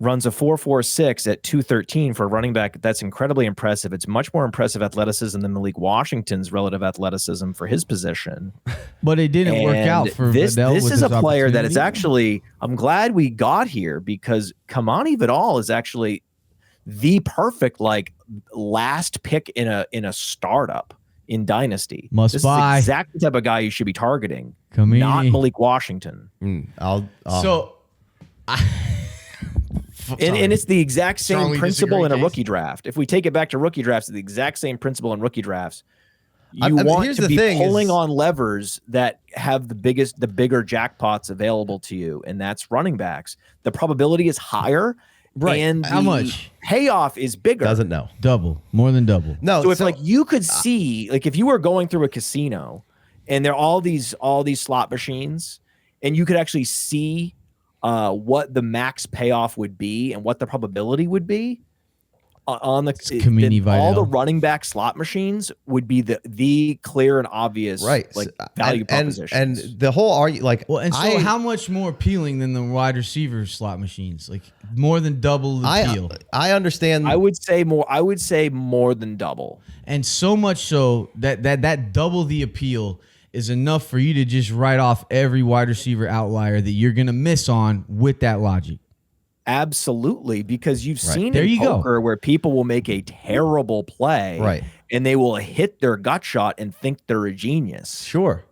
Runs a 4.46 at 213 for a running back. That's incredibly impressive. It's much more impressive athleticism than Malik Washington's relative athleticism for his position. But it didn't work out for Vidal. This is a player that is actually, I'm glad we got here because Kamani Vidal is actually the perfect like last pick in a startup in Dynasty. This is exactly the type of guy you should be targeting. Not Malik Washington. And it's the exact same principle in a rookie draft. If we take it back to rookie drafts, it's the exact same principle in rookie drafts. You want to be pulling on levers that have the bigger jackpots available to you, and that's running backs. The probability is higher, right? And how much payoff is bigger? Doesn't know. More than double. No, so it's like you could see, like if you were going through a casino, and there are all these slot machines, and you could actually see what the max payoff would be and what the probability would be on all the running back slot machines would be the clear and obvious value propositions. And the whole argument, how much more appealing than the wide receiver slot machines? Like more than double the appeal. I understand. I would say more than double, and so much so that double the appeal is enough for you to just write off every wide receiver outlier that you're going to miss on with that logic. Absolutely, because you've seen in poker where people will make a terrible play and they will hit their gut shot and think they're a genius. Sure.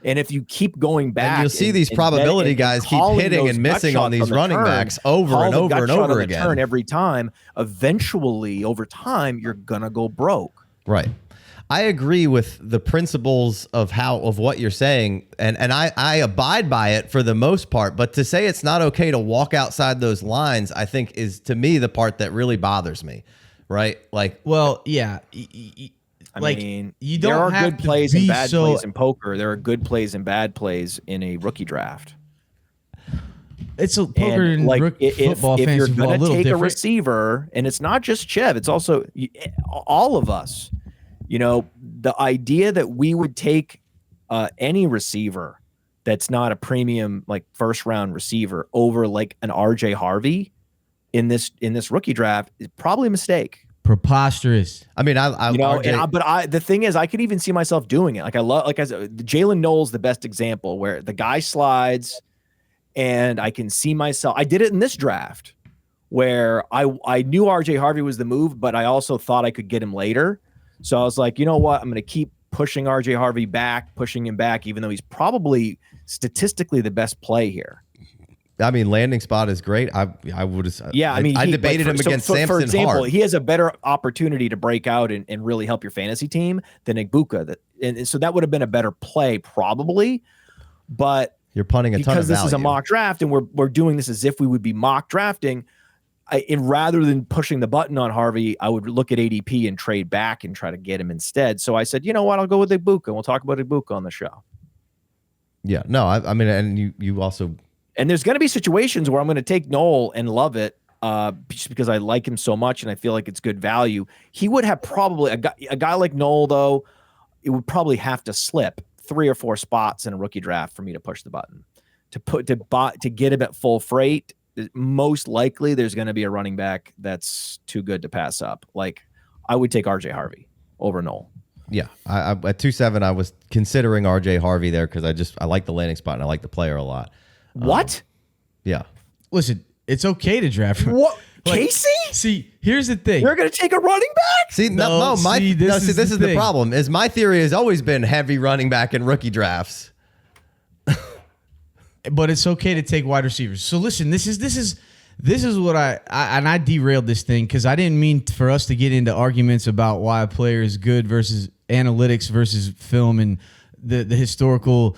And if you keep going back, and you'll see these probability guys keep hitting and missing on these running backs over and over and over again. Every time, eventually, over time, you're going to go broke. Right. I agree with the principles of what you're saying, and I abide by it for the most part. But to say it's not okay to walk outside those lines, I think is to me the part that really bothers me. Right? Like, well, yeah. I mean, you don't there are have good plays and bad plays in poker. There are good plays and bad plays in a rookie draft. It's a poker and football. If you're going to take a receiver, and it's not just Chev, it's also all of us. You know, the idea that we would take any receiver that's not a premium, like first round receiver over like an RJ Harvey in this rookie draft is probably a mistake. Preposterous. I mean, the thing is, I could even see myself doing it. I said, Jalen Noel's the best example where the guy slides, and I can see myself. I did it in this draft where I knew RJ Harvey was the move, but I also thought I could get him later. So I was like, you know what? I'm going to keep pushing RJ Harvey back, pushing him back, even though he's probably statistically the best play here. I mean, landing spot is great. I would have. Yeah, I mean, I debated him against Samson. For example, hard. He has a better opportunity to break out and really help your fantasy team than Igbuka. And so that would have been a better play, probably. But you're punting a ton of value. Because this is a mock draft, and we're doing this as if we would be mock drafting. And rather than pushing the button on Harvey, I would look at ADP and trade back and try to get him instead. So I said, you know what? I'll go with Igbuka, and we'll talk about Igbuka on the show. Yeah, no, I mean, and you also. And there's going to be situations where I'm going to take Noel and love it just because I like him so much and I feel like it's good value. He would have probably a guy like Noel, though, it would probably have to slip 3 or 4 spots in a rookie draft for me to push the button to get him at full freight. Most likely there's going to be a running back that's too good to pass up. Like I would take RJ Harvey over Noel. Yeah. I at 2.7, I was considering RJ Harvey there because I like the landing spot and I like the player a lot. What? Yeah. Listen, it's okay to draft. What? Casey? See, here's the thing. You're going to take a running back? See, this is the problem. Is my theory has always been heavy running back in rookie drafts. But it's okay to take wide receivers. So listen, this is what I derailed this thing because I didn't mean for us to get into arguments about why a player is good versus analytics versus film and the historical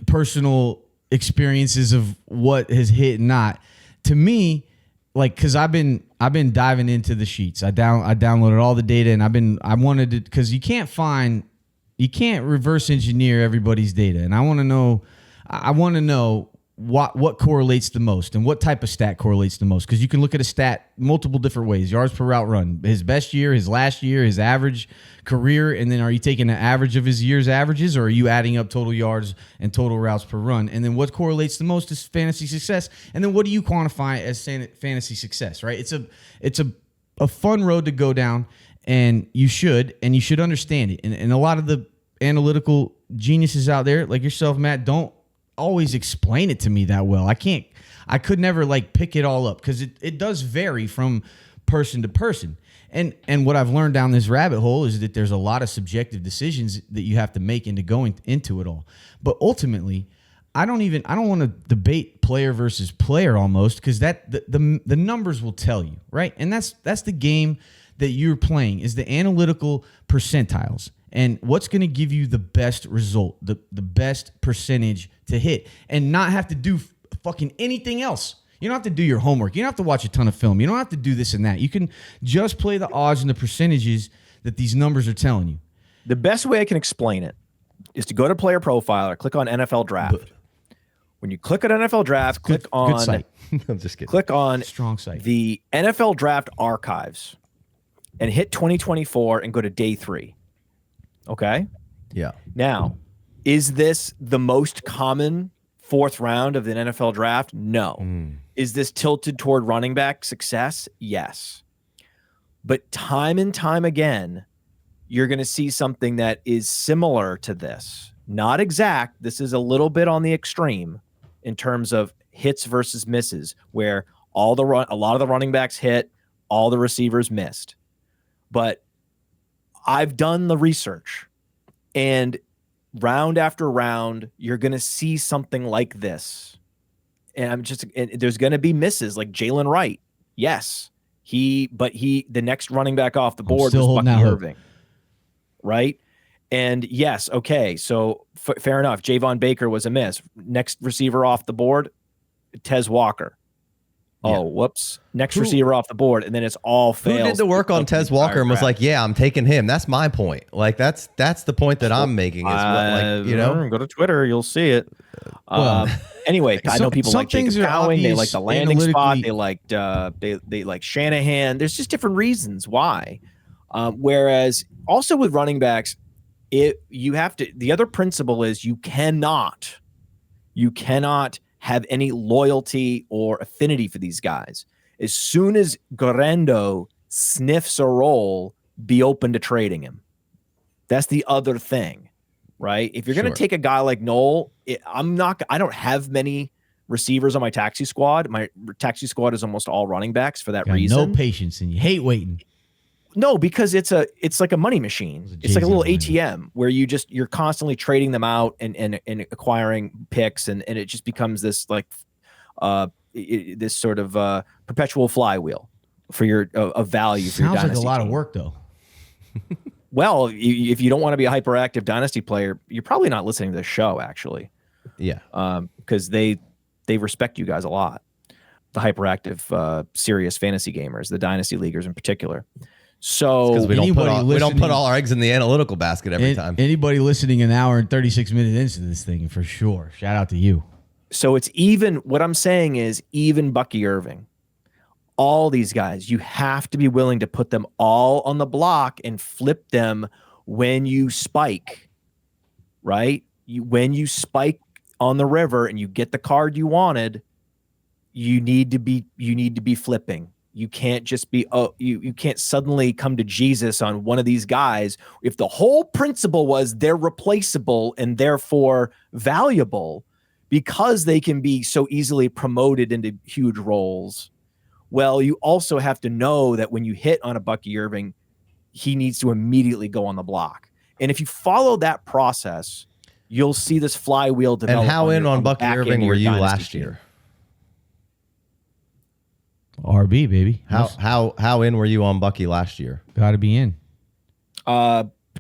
personal experiences of what has hit and not. To me, like, because I've been diving into the sheets. I downloaded all the data and I wanted to, because you can't reverse engineer everybody's data, and I want to know what correlates the most and what type of stat correlates the most, because you can look at a stat multiple different ways. Yards per route run, his best year, his last year, his average career, and then are you taking the average of his year's averages, or are you adding up total yards and total routes per run? And then what correlates the most is fantasy success, and then what do you quantify as fantasy success, right? It's a fun road to go down, and you should understand it. And a lot of the analytical geniuses out there like yourself, Matt, don't always explain it to me that well. I could never like pick it all up because it does vary from person to person. And what I've learned down this rabbit hole is that there's a lot of subjective decisions that you have to make into going into it all. But ultimately, I don't want to debate player versus player almost, because the numbers will tell you, right? And that's the game that you're playing, is the analytical percentiles. And what's going to give you the best result, the best percentage to hit, and not have to do fucking anything else. You don't have to do your homework. You don't have to watch a ton of film. You don't have to do this and that. You can just play the odds and the percentages that these numbers are telling you. The best way I can explain it is to go to Player Profiler, click on NFL Draft. When you click on NFL Draft, click on Good site. I'm just kidding. Click on Strong site. The NFL Draft archives and hit 2024 and go to day 3. Okay? Yeah. Now, is this the most common 4th round of the NFL draft? No. Is this tilted toward running back success? Yes. But time and time again, you're going to see something that is similar to this. Not exact. This is a little bit on the extreme in terms of hits versus misses, where a lot of the running backs hit, all the receivers missed. But I've done the research, and round after round, you're going to see something like this. And there's going to be misses like Jalen Wright. Yes. The next running back off the board was Bucky Irving. Right? And yes, okay, so fair enough. Javon Baker was a miss. Next receiver off the board, Tez Walker. Oh, whoops. Next receiver off the board, and then it's all fails. Who did the work on Tez Walker and was like, yeah, I'm taking him? That's my point. Like, that's the point that I'm making. Is go to Twitter, you'll see it. Anyway, I know people like Jacob Cowing. They like the landing spot. They like Shanahan. There's just different reasons why. Whereas also with running backs, the other principle is you cannot have any loyalty or affinity for these guys. As soon as Guerrero sniffs a role, be open to trading him. That's the other thing, right? If you're going to take a guy like Noel, I don't have many receivers on my taxi squad. My taxi squad is almost all running backs for that reason. No patience, and you hate waiting. No, because it's like a money machine. It's like a little ATM where you're constantly trading them out and acquiring picks, and it just becomes this like this sort of perpetual flywheel for your of value for your dynasty. Sounds like a lot team. of work though. Well, if you don't want to be a hyperactive dynasty player, you're probably not listening to the show actually. Yeah. Because they respect you guys a lot. The hyperactive, serious fantasy gamers, the dynasty leaguers in particular. So because we don't put all our eggs in the analytical basket every time. Anybody listening an hour and 36 minutes into this thing, for sure. Shout out to you. So it's even, what I'm saying is even Bucky Irving, all these guys, you have to be willing to put them all on the block and flip them when you spike, right? When you spike on the river and you get the card you wanted, you need to be flipping. You can't just be, you can't suddenly come to Jesus on one of these guys. If the whole principle was they're replaceable and therefore valuable because they can be so easily promoted into huge roles, Well, you also have to know that when you hit on a Bucky Irving, he needs to immediately go on the block. And if you follow that process, you'll see this flywheel develop. And how in on Bucky Irving were you last year? RB, baby. How in were you on Bucky last year? Got to be in.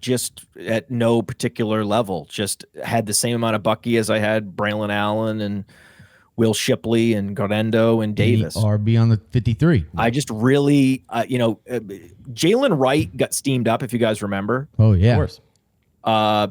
Just at no particular level. Just had the same amount of Bucky as I had Braylon Allen and Will Shipley and Garendo and Davis. RB on the 53. I just really, Jalen Wright got steamed up, if you guys remember. Oh, yeah. Of course.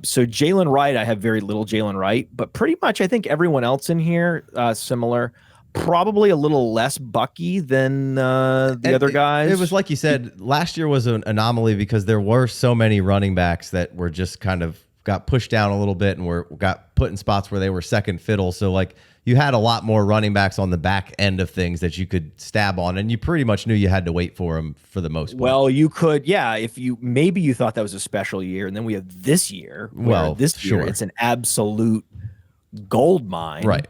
So Jalen Wright, I have very little Jalen Wright, but pretty much I think everyone else in here, similar. Probably a little less Bucky than the other guys. It was like you said, last year was an anomaly because there were so many running backs that were just kind of got pushed down a little bit and got put in spots where they were second fiddle. So like you had a lot more running backs on the back end of things that you could stab on, and you pretty much knew you had to wait for them for the most part. Well, you could, yeah. If you maybe you thought that was a special year, and then we have this year. Well, this year it's an absolute gold mine, right?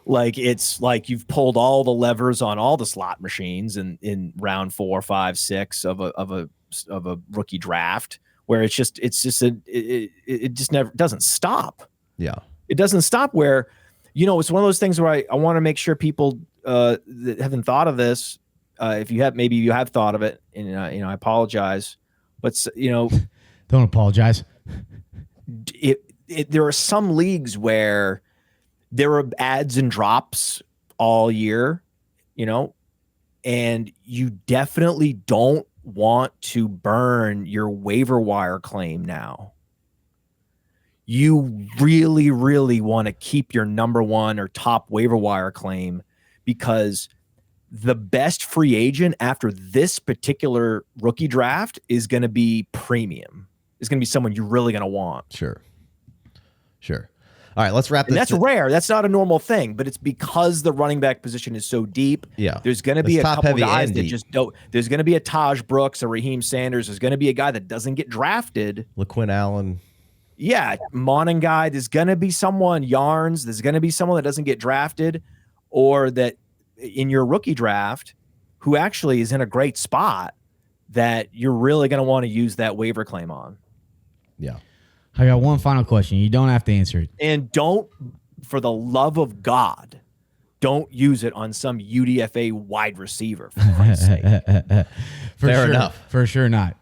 Like it's like you've pulled all the levers on all the slot machines in round 4, 5, 6 of a rookie draft, where it just never doesn't stop. Yeah, it doesn't stop. Where it's one of those things where I want to make sure people that haven't thought of this, if you have, maybe you have thought of it, and I apologize, but don't apologize. There are some leagues where there are ads and drops all year, and you definitely don't want to burn your waiver wire claim now. You really, really want to keep your number one or top waiver wire claim, because the best free agent after this particular rookie draft is going to be premium. It's going to be someone you're really going to want. Sure. All right, let's wrap this. And that's rare. That's not a normal thing, but it's because the running back position is so deep. Yeah. There's going to be a couple guys that just don't. There's going to be a Taj Brooks, a Raheem Sanders. There's going to be a guy that doesn't get drafted. LaQuinn Allen. Yeah. Monin guy. There's going to be someone, Yarns. There's going to be someone that doesn't get drafted, or that in your rookie draft who actually is in a great spot that you're really going to want to use that waiver claim on. Yeah. I got one final question. You don't have to answer it. And don't, for the love of God, don't use it on some UDFA wide receiver, for Christ's sake. Fair enough. For sure not.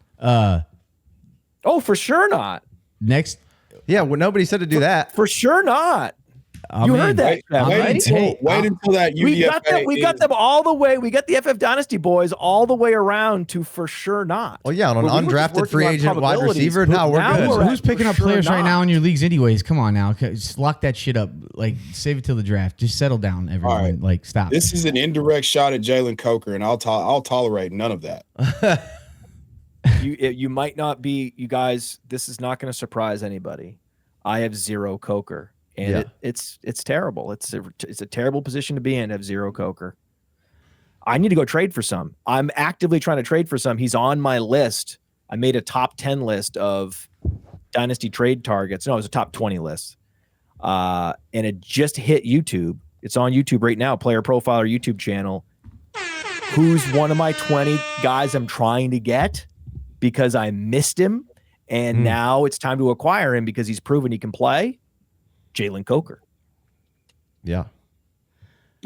For sure not. Next. Yeah, well, nobody said to do that. For sure not. You heard that. Wait until that UDFA. We got them all the way. We got the FF Dynasty boys all the way around to for sure not. Well, yeah, on an undrafted free agent wide receiver. No, we're good. Who's picking up players right now in your leagues anyways? Come on now. Just lock that shit up. Like, save it till the draft. Just settle down, everyone. Right. Like, stop. This is an indirect shot at Jalen Coker, and I'll tolerate none of that. You might not be, you guys, this is not going to surprise anybody. I have 0 Coker. And it's terrible. It's a terrible position to be in, have 0 Coker. I need to go trade for some. I'm actively trying to trade for some. He's on my list. I made a top 10 list of Dynasty trade targets. No, it was a top 20 list. And it just hit YouTube. It's on YouTube right now, Player Profiler YouTube channel. Who's one of my 20 guys I'm trying to get because I missed him, and now it's time to acquire him because he's proven he can play? Jalen Coker. Yeah.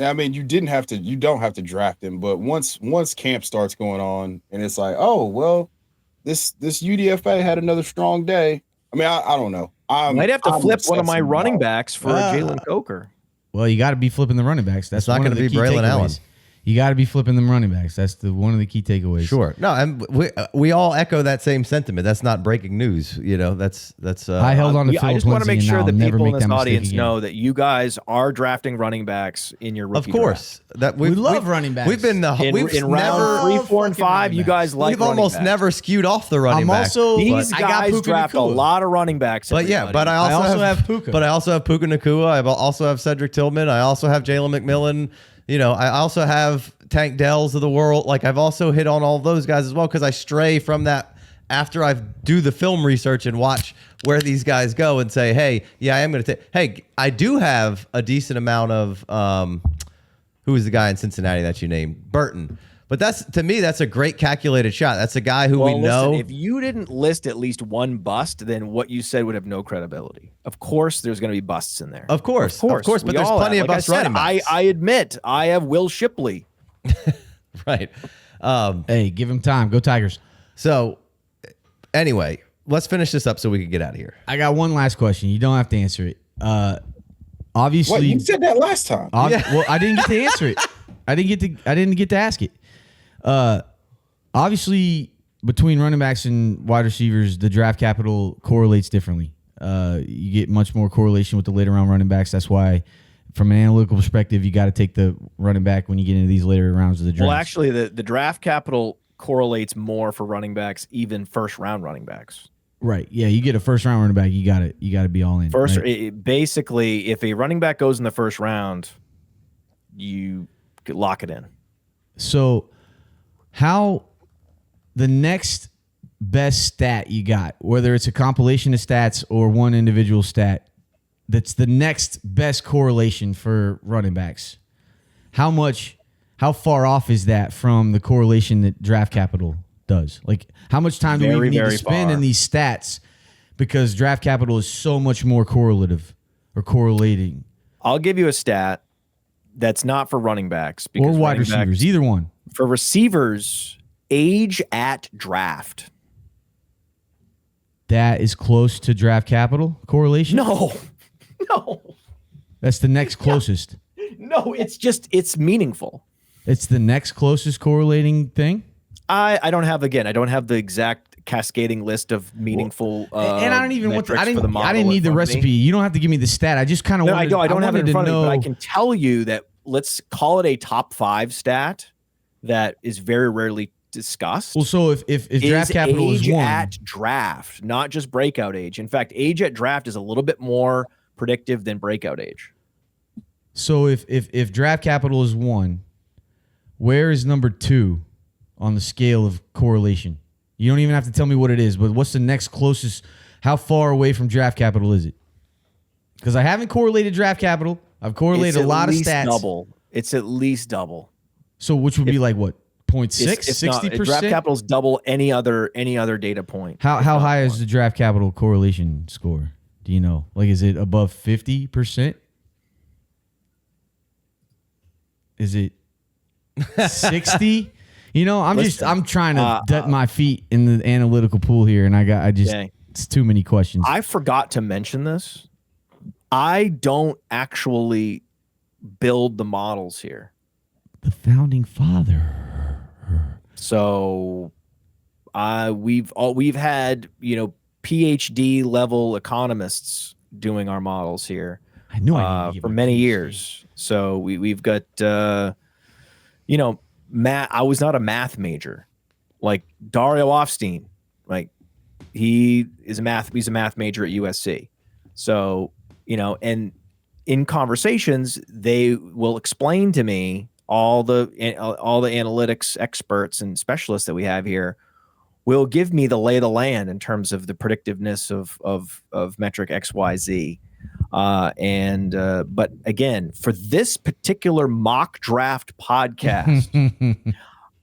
I mean, you don't have to draft him, but once camp starts going on and it's like, oh, well, this UDFA had another strong day. I mean, I don't know. I might have to flip one of my running backs for Jalen Coker. Well, you got to be flipping the running backs. That's not going to be Braylon Allen. You got to be flipping them running backs. That's one of the key takeaways. Sure. No, and we all echo that same sentiment. That's not breaking news. That's. I held on to Philip I just want to make sure that people in this audience again. know that you guys are drafting running backs in your rookie Of course, draft. We love running backs. We've been in round 3, 4, and 5. You guys like. We've almost never skewed off the running back. These guys draft a lot of running backs. But yeah, but I also have Puka. But I also have Puka Nacua. I also have Cedric Tillman. I also have Jalen McMillan. I also have Tank Dells of the world. Like, I've also hit on all those guys as well, because I stray from that after I do the film research and watch where these guys go and say, hey, yeah, I am going to take. Hey, I do have a decent amount of who is the guy in Cincinnati that you named? Burton. But to me, that's a great calculated shot. That's a guy who we know. If you didn't list at least one bust, then what you said would have no credibility. Of course, there's going to be busts in there. Of course. But there's plenty of bust running backs. I admit, I have Will Shipley. Right. Hey, give him time. Go Tigers. So, anyway, let's finish this up so we can get out of here. I got one last question. You don't have to answer it. Obviously, What, you said that last time. Well, I didn't get to answer it. I didn't get to ask it. Obviously, between running backs and wide receivers, the draft capital correlates differently. You get much more correlation with the later round running backs. That's why, from an analytical perspective, you got to take the running back when you get into these later rounds of the draft. Well, actually, the draft capital correlates more for running backs, even first round running backs. Right. Yeah, you get a first round running back, you got to be all in. Basically, if a running back goes in the first round, you could lock it in. So, how the next best stat you got, whether it's a compilation of stats or one individual stat, that's the next best correlation for running backs. How far off is that from the correlation that draft capital does? Like, how much time do we need to spend in these stats? Because draft capital is so much more correlative or correlating. I'll give you a stat that's not for running backs. Or wide receivers, either one. For receivers, age at draft. That is close to draft capital correlation? No. That's the next closest. No, it's meaningful. It's the next closest correlating thing? I don't have the exact cascading list of meaningful and I don't even want I didn't need the recipe. Me. You don't have to give me the stat. I just kind of I don't have it in front of me, but I can tell you that let's call it a top 5 stat that is very rarely discussed. Well, so if draft capital is age one at draft, not just breakout age. In fact, age at draft is a little bit more predictive than breakout age. So if draft capital is 1, where is number 2 on the scale of correlation? You don't even have to tell me what it is, but what's the next closest? How far away from draft capital is it? Because I haven't correlated draft capital. I've correlated a lot of stats. It's at least double. So which would be like what? 0.6? 60%? Draft capital is double any other data point. How high is the draft capital correlation score? Do you know? Like, is it above 50%? Is it 60? You know, I'm trying to dip my feet in the analytical pool here, and it's too many questions. I forgot to mention this. I don't actually build the models here. The founding father. So, we've had PhD level economists doing our models here. I know I for many years. So we've got math. I was not a math major, like Dario Offstein. Like he's a math major at USC. So and in conversations they will explain to me all the analytics experts and specialists that we have here will give me the lay of the land in terms of the predictiveness of metric XYZ. But again, for this particular mock draft podcast,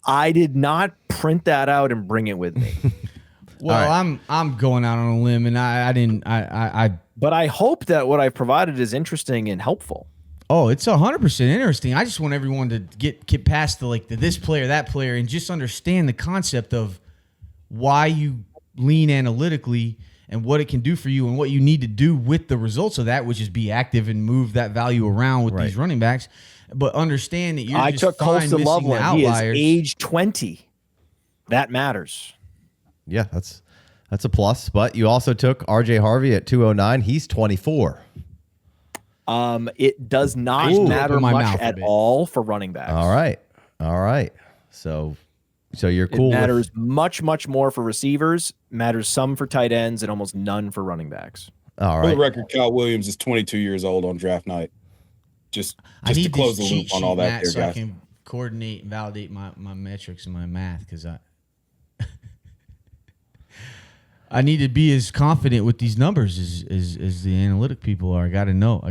I did not print that out and bring it with me. Well, right. I'm going out on a limb, and I didn't. But I hope that what I've provided is interesting and helpful. Oh, it's 100% interesting. I just want everyone to get past the this player, that player, and just understand the concept of why you lean analytically and what it can do for you and what you need to do with the results of that, which is be active and move that value around with these running backs. But understand that you're I just took Colston missing Loveland. the outliers. He is age 20. That matters. Yeah, that's a plus. But you also took RJ Harvey at 209. He's 24. It does not matter much at all for running backs. All right. So you're cool. It matters much more for receivers, matters some for tight ends, and almost none for running backs. All right. For the record, Kyle Williams is 22 years old on draft night. Just to close the loop on all that, so guys. I can coordinate and validate my metrics and my math, because I need to be as confident with these numbers as the analytic people are. I gotta know,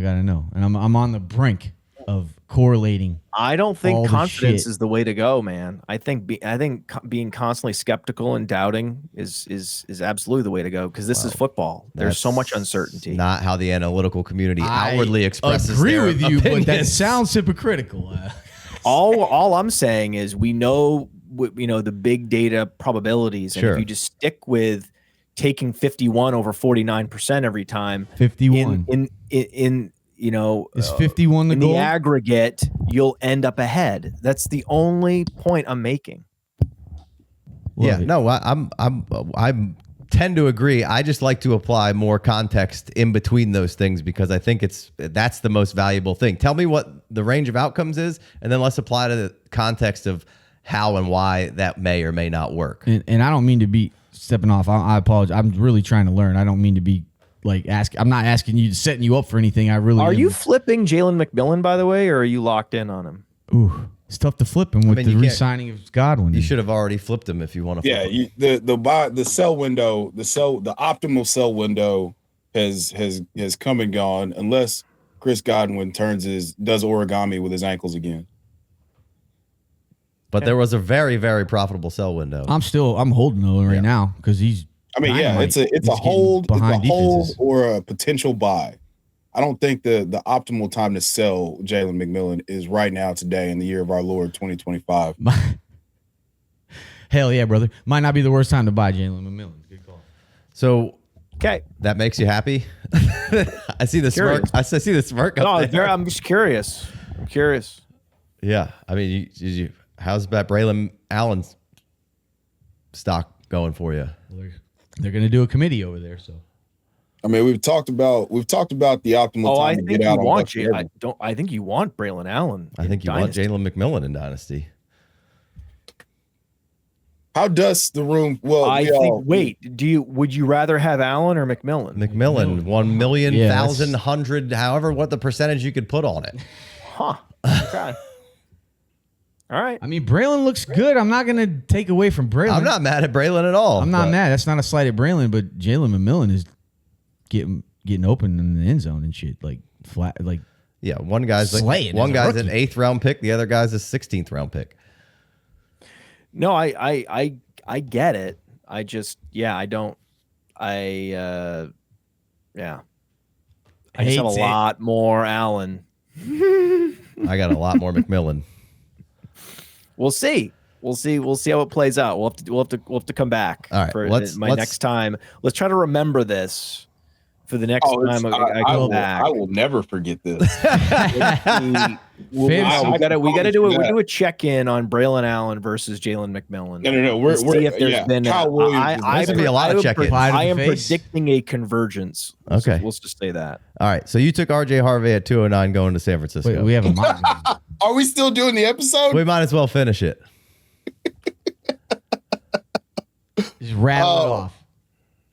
and I'm on the brink. of correlating. I don't all think the confidence shit. is the way to go, man. I think being constantly skeptical and doubting is absolutely the way to go because this is football. There's so much uncertainty. Not how the analytical community outwardly expresses. I agree their with you, but that opinions. sounds hypocritical. All I'm saying is we know the big data probabilities, and Sure. if you just stick with taking 51 over 49% every time, 51 in is 51 the in goal? the aggregate, you'll end up ahead. That's the only point I'm making. Yeah, no, I tend to agree. I just like to apply more context in between those things because I think that's the most valuable thing. Tell me what the range of outcomes is, and then let's apply to the context of how and why that may or may not work. And I don't mean to be stepping off. I apologize. I'm really trying to learn. I don't mean to be like I'm not asking you, setting you up for anything. I really Are am. you flipping Jayden McMillan, by the way, or are you locked in on him? Ooh, it's tough to flip him with mean, the you can't- re-signing of Godwin. You should have already flipped them if you want to. Yeah, the sell window, the optimal sell window has come and gone unless Chris Godwin does origami with his ankles again. But there was a very, very profitable sell window. I'm holding though right now because he's. I mean, yeah, dynamite. it's He's a hold, getting behind defenses. or a potential buy. I don't think the optimal time to sell Jayden McMillan is right now today in the year of our Lord 2025. Hell yeah, brother! Might not be the worst time to buy Jayden McMillan. Good call. So Okay. that makes you happy? I see the smirk. I see the smirk up there. I'm just curious. I'm curious. Yeah, I mean, how's that Braylon Allen's stock going for you? They're going to do a committee over there, so. I mean, we've talked about the optimal I time to think get you out on want Buck Irvin. I think you want Braylon Allen. I think you Dynasty. want Jaylen McMillan in Dynasty. How does the room? Well, would you rather have Allen or McMillan? McMillan, 1 million, Yeah, thousand, hundred, however, what the percentage you could put on it. Huh. Okay. All right. I mean, Braylon looks good. I'm not going to take away from Braylon. I'm not mad at Braylon at all. I'm not but- mad. That's not a slight at Braylon, but Jaylen McMillan is getting open in the end zone and shit, like flat, like. Yeah, one guy's Slaying one as a guy's an rookie. 8th round pick, the other guy's a 16th round pick. No, I get it. I just I don't yeah. I just have a Hates it. lot more Allen. I got a lot more McMillan. We'll see. We'll see how it plays out. We'll have to come back All right, for let's- next time. Let's try to remember this for the next time I come back. I will never forget this. We gotta do a check-in on Braylon Allen versus Jaylen McMillan. No. We're See if there's been Kyle Williams. There's gonna be a lot of check-ins. I am Face. predicting a convergence. Okay. Let's just say that. All right, so you took RJ Harvey at 209 going to San Francisco. Wait, we have a mock. Are we still doing the episode? We might as well finish it. Just rattle it off.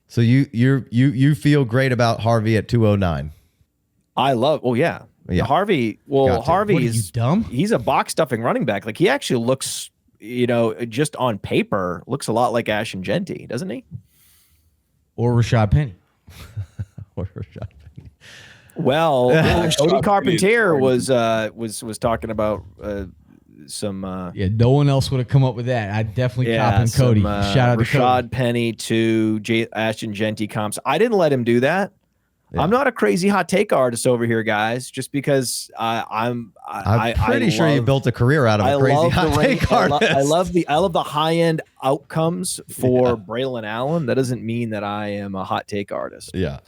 So you feel great about Harvey at 209. I love. Oh yeah. Yeah. Harvey. Well, Got to. Harvey What are you, is dumb? He's a box stuffing running back. Like he actually looks, just on paper, looks a lot like Ashton Jeanty, doesn't he? Or Rashad Penny. Or Rashad Penny. Well, Cody Penny Carpentier is was talking about some. Yeah, no one else would have come up with that. I definitely copping Cody. some, Shout out to Rashad Cody. Penny to Ashton Jeanty comps. I didn't let him do that. I'm not a crazy hot take artist over here, guys. Just because I'm pretty sure you built a career out of a crazy hot take artist. I love the high end outcomes for Braylon Allen. That doesn't mean that I am a hot take artist. Yeah.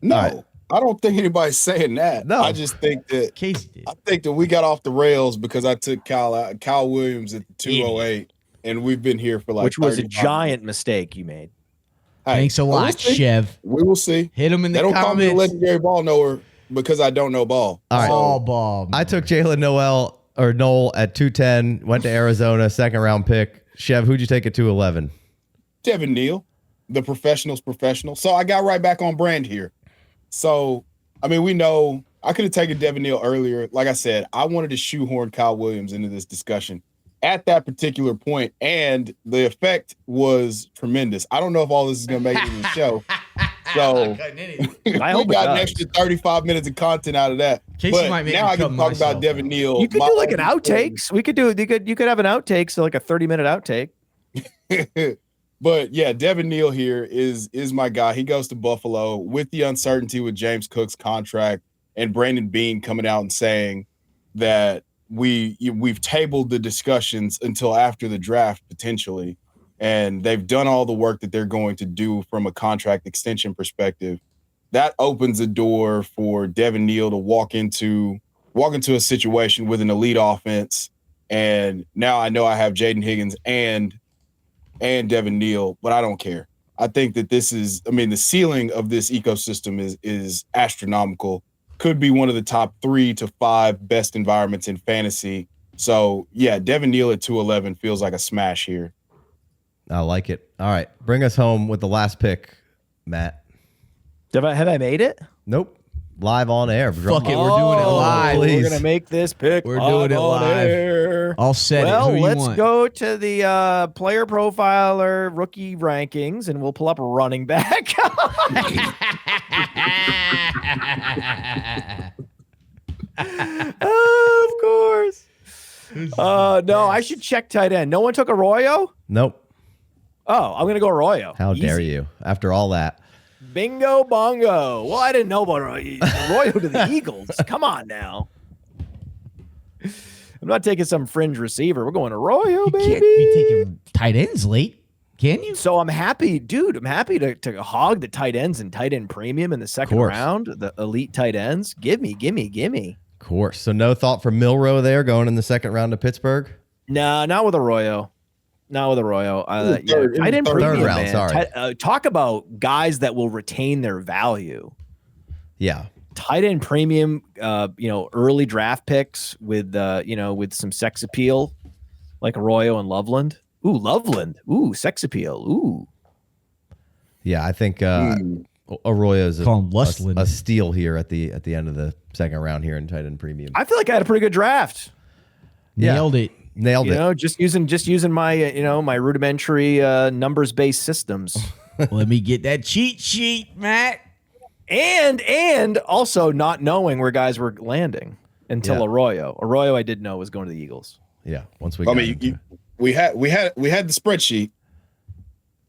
No, All right. I don't think anybody's saying that. No. I just think that Casey did. I think that we got off the rails because I took Kyle Williams at 208, and we've been here for like Which was a 35 giant mistake you made. Hey, Thanks a lot, we'll see. Chev. We will see. Hit him in They the don't call me a comments. legendary ball knower because I don't know ball. All right. All ball. I took Jalen Noel at 210, went to Arizona, 2nd round pick. Chev, who'd you take at 211? Devin Neal, the professional's professional. So I got right back on brand here. So, I mean, we know I could have taken Devin Neal earlier. Like I said, I wanted to shoehorn Kyle Williams into this discussion at that particular point, and the effect was tremendous. I don't know if all this is going to make it in the show. So I hope we got an it extra 35 minutes of content out of that. Casey might make now me I can cut talk myself, about Devin Neal. You could do like an outtakes. We could do you could have an outtakes, so like a 30-minute outtake. But yeah, Devin Neal here is my guy. He goes to Buffalo with the uncertainty with James Cook's contract and Brandon Beane coming out and saying that we've tabled the discussions until after the draft potentially, and they've done all the work that they're going to do from a contract extension perspective. That opens a door for Devin Neal to walk into a situation with an elite offense. And now I know I have Jayden Higgins and Devin Neal, but I don't care. I think that the ceiling of this ecosystem is astronomical. Could be one of the top 3 to 5 best environments in fantasy. So yeah, Devin Neal at 211 feels like a smash here. I like it. All right, bring us home with the last pick, Matt. Have I made it? Nope. Live on air. Fuck it, we're doing it live. Please. We're gonna make this pick. We're doing it live. Air. I'll set well, it. Who let's you want? go to the player profiler rookie rankings, and we'll pull up a running back. Of course. No, I should check tight end. No one took Arroyo? Nope. Oh, I'm gonna go Arroyo. How Easy. dare you? After all that. Bingo bongo. Well, I didn't know about Arroyo to the Eagles. Come on now. I'm not taking some fringe receiver. We're going Arroyo, baby. You can't be taking tight ends late, can you? So I'm happy, dude. I'm happy to hog the tight ends and tight end premium in the second round. The elite tight ends. Give me. Of course. So no thought for Milrow there going in the second round to Pittsburgh? No, not with Arroyo. Not with Arroyo. Tight end premium, third round, man. sorry. Talk about guys that will retain their value. Yeah. Tight end premium, early draft picks with some sex appeal, like Arroyo and Loveland. Ooh, Loveland. Ooh, sex appeal. Ooh. Yeah, I think Arroyo is a steal here at the end of the second round here in tight end premium. I feel like I had a pretty good draft. Nailed it. Nailed it. Just using my my rudimentary numbers based systems. Let me get that cheat sheet, Matt. And also not knowing where guys were landing until Arroyo. Arroyo, I did know was going to the Eagles. Yeah. Once we. We had the spreadsheet.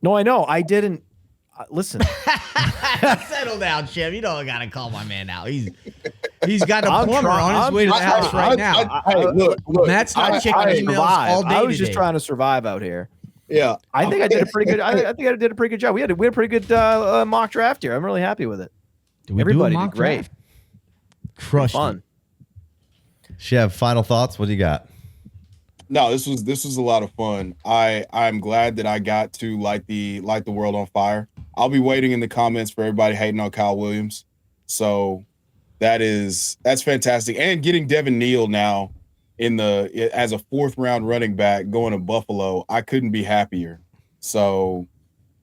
No, I know. I didn't. Listen. Settle down, Chev. You don't gotta call my man out. He's got a plumber on his way to the house right now. Look, Matt's not checking emails all day. I was just trying to survive out here. Yeah, I think I did a pretty good. I think I did a pretty good job. We had a pretty good mock draft here. I'm really happy with it. Everybody did great. Crushed fun. Chev, final thoughts. What do you got? No, this was a lot of fun. I'm glad that I got to light the world on fire. I'll be waiting in the comments for everybody hating on Kyle Williams. So that's fantastic. And getting Devin Neal now as a 4th round running back going to Buffalo, I couldn't be happier. So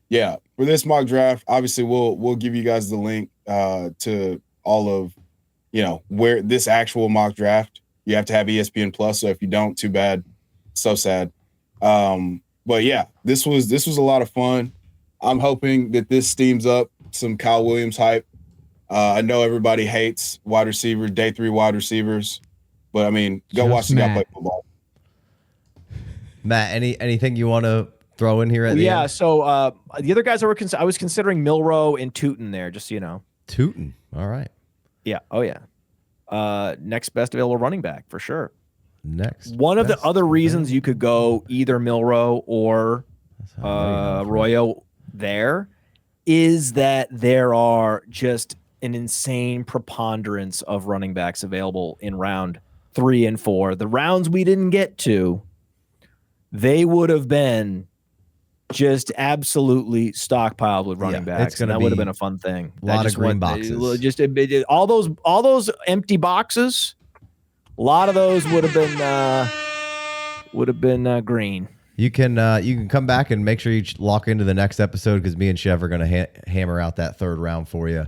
yeah, for this mock draft, obviously we'll give you guys the link to all of where this actual mock draft. You have to have ESPN Plus, so if you don't, too bad. So sad. But yeah, this was a lot of fun. I'm hoping that this steams up some Kyle Williams hype. I know everybody hates wide receivers, day 3 wide receivers, but I mean, go watch the guy play football. Matt, anything you want to throw in here at the end? Yeah, so the other guys I was considering Milrow and Tootin there, just so you know. Tootin. All right. Yeah. Oh yeah. Next best available running back for sure. One of the other reasons you could go either Milrow or Arroyo there is that there are just an insane preponderance of running backs available in round 3 and 4. The rounds we didn't get to, they would have been just absolutely stockpiled with running backs. And that would have been a fun thing. A lot of green boxes. Just all those empty boxes. A lot of those would have been green. You can come back and make sure you lock into the next episode because me and Chev are going to hammer out that 3rd round for you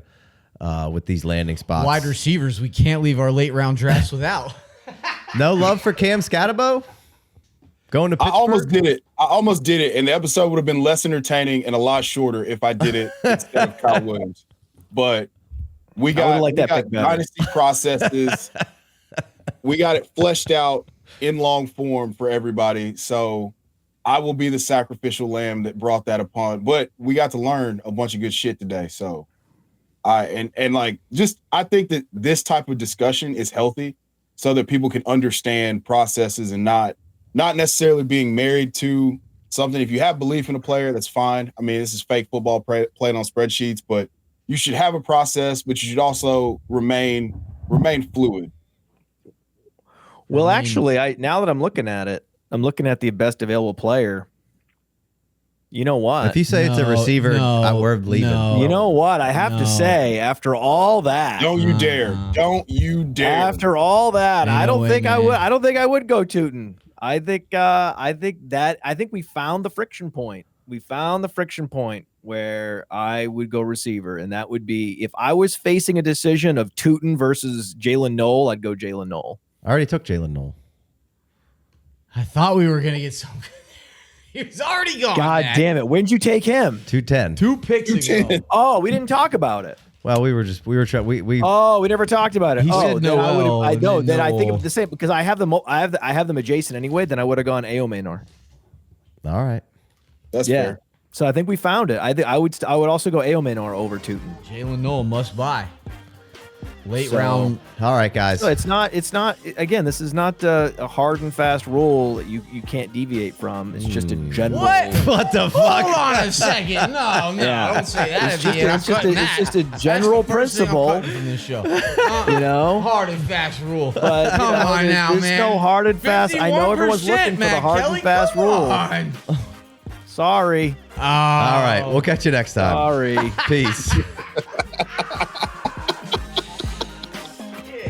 with these landing spots. Wide receivers, we can't leave our late round drafts without. No love for Cam Scatterbo? Going to Pittsburgh? I almost did it. And the episode would have been less entertaining and a lot shorter if I did it instead of Kyle Williams. But we got dynasty processes. We got it fleshed out in long form for everybody. So I will be the sacrificial lamb that brought that upon. But we got to learn a bunch of good shit today. So I think that this type of discussion is healthy so that people can understand processes and not necessarily being married to something. If you have belief in a player, that's fine. I mean, this is fake football played on spreadsheets, but you should have a process, but you should also remain fluid. Well, actually, now that I'm looking at it, I'm looking at the best available player. You know what? If you say it's a receiver, we're leaving. You know what? I have to say, after all that, don't you dare! Don't you dare! After all that, I don't think I would. I don't think I would go Tootin. I think we found the friction point. We found the friction point where I would go receiver, and that would be if I was facing a decision of Tootin versus Jalen Noel, I'd go Jalen Noel. I already took Jalen Noel. I thought we were gonna get some. He was already gone. God damn it! When'd you take him? 210. 2 picks ago. Oh, we didn't talk about it. Well, we were trying. We. Oh, we never talked about it. He said then Noel, I know. Then I think Noel. of the same because I have them. I have them adjacent anyway. Then I would have gone Aomanor. All right. That's fair. So I think we found it. I would also go Aomanor over Tootin. Jalen Noel must buy. Late round. All right, guys. So it's not. Again, this is not a hard and fast rule that you can't deviate from. It's just a general. What the fuck? Hold on a second. No, don't say that. It's just a general principle. From this show. You know, hard and fast rule. But Come on now, there's man. no hard and fast. I know everyone's looking for the hard and fast rule. Sorry. All right, we'll catch you next time. Sorry. Peace.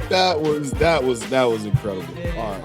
That was incredible. All right.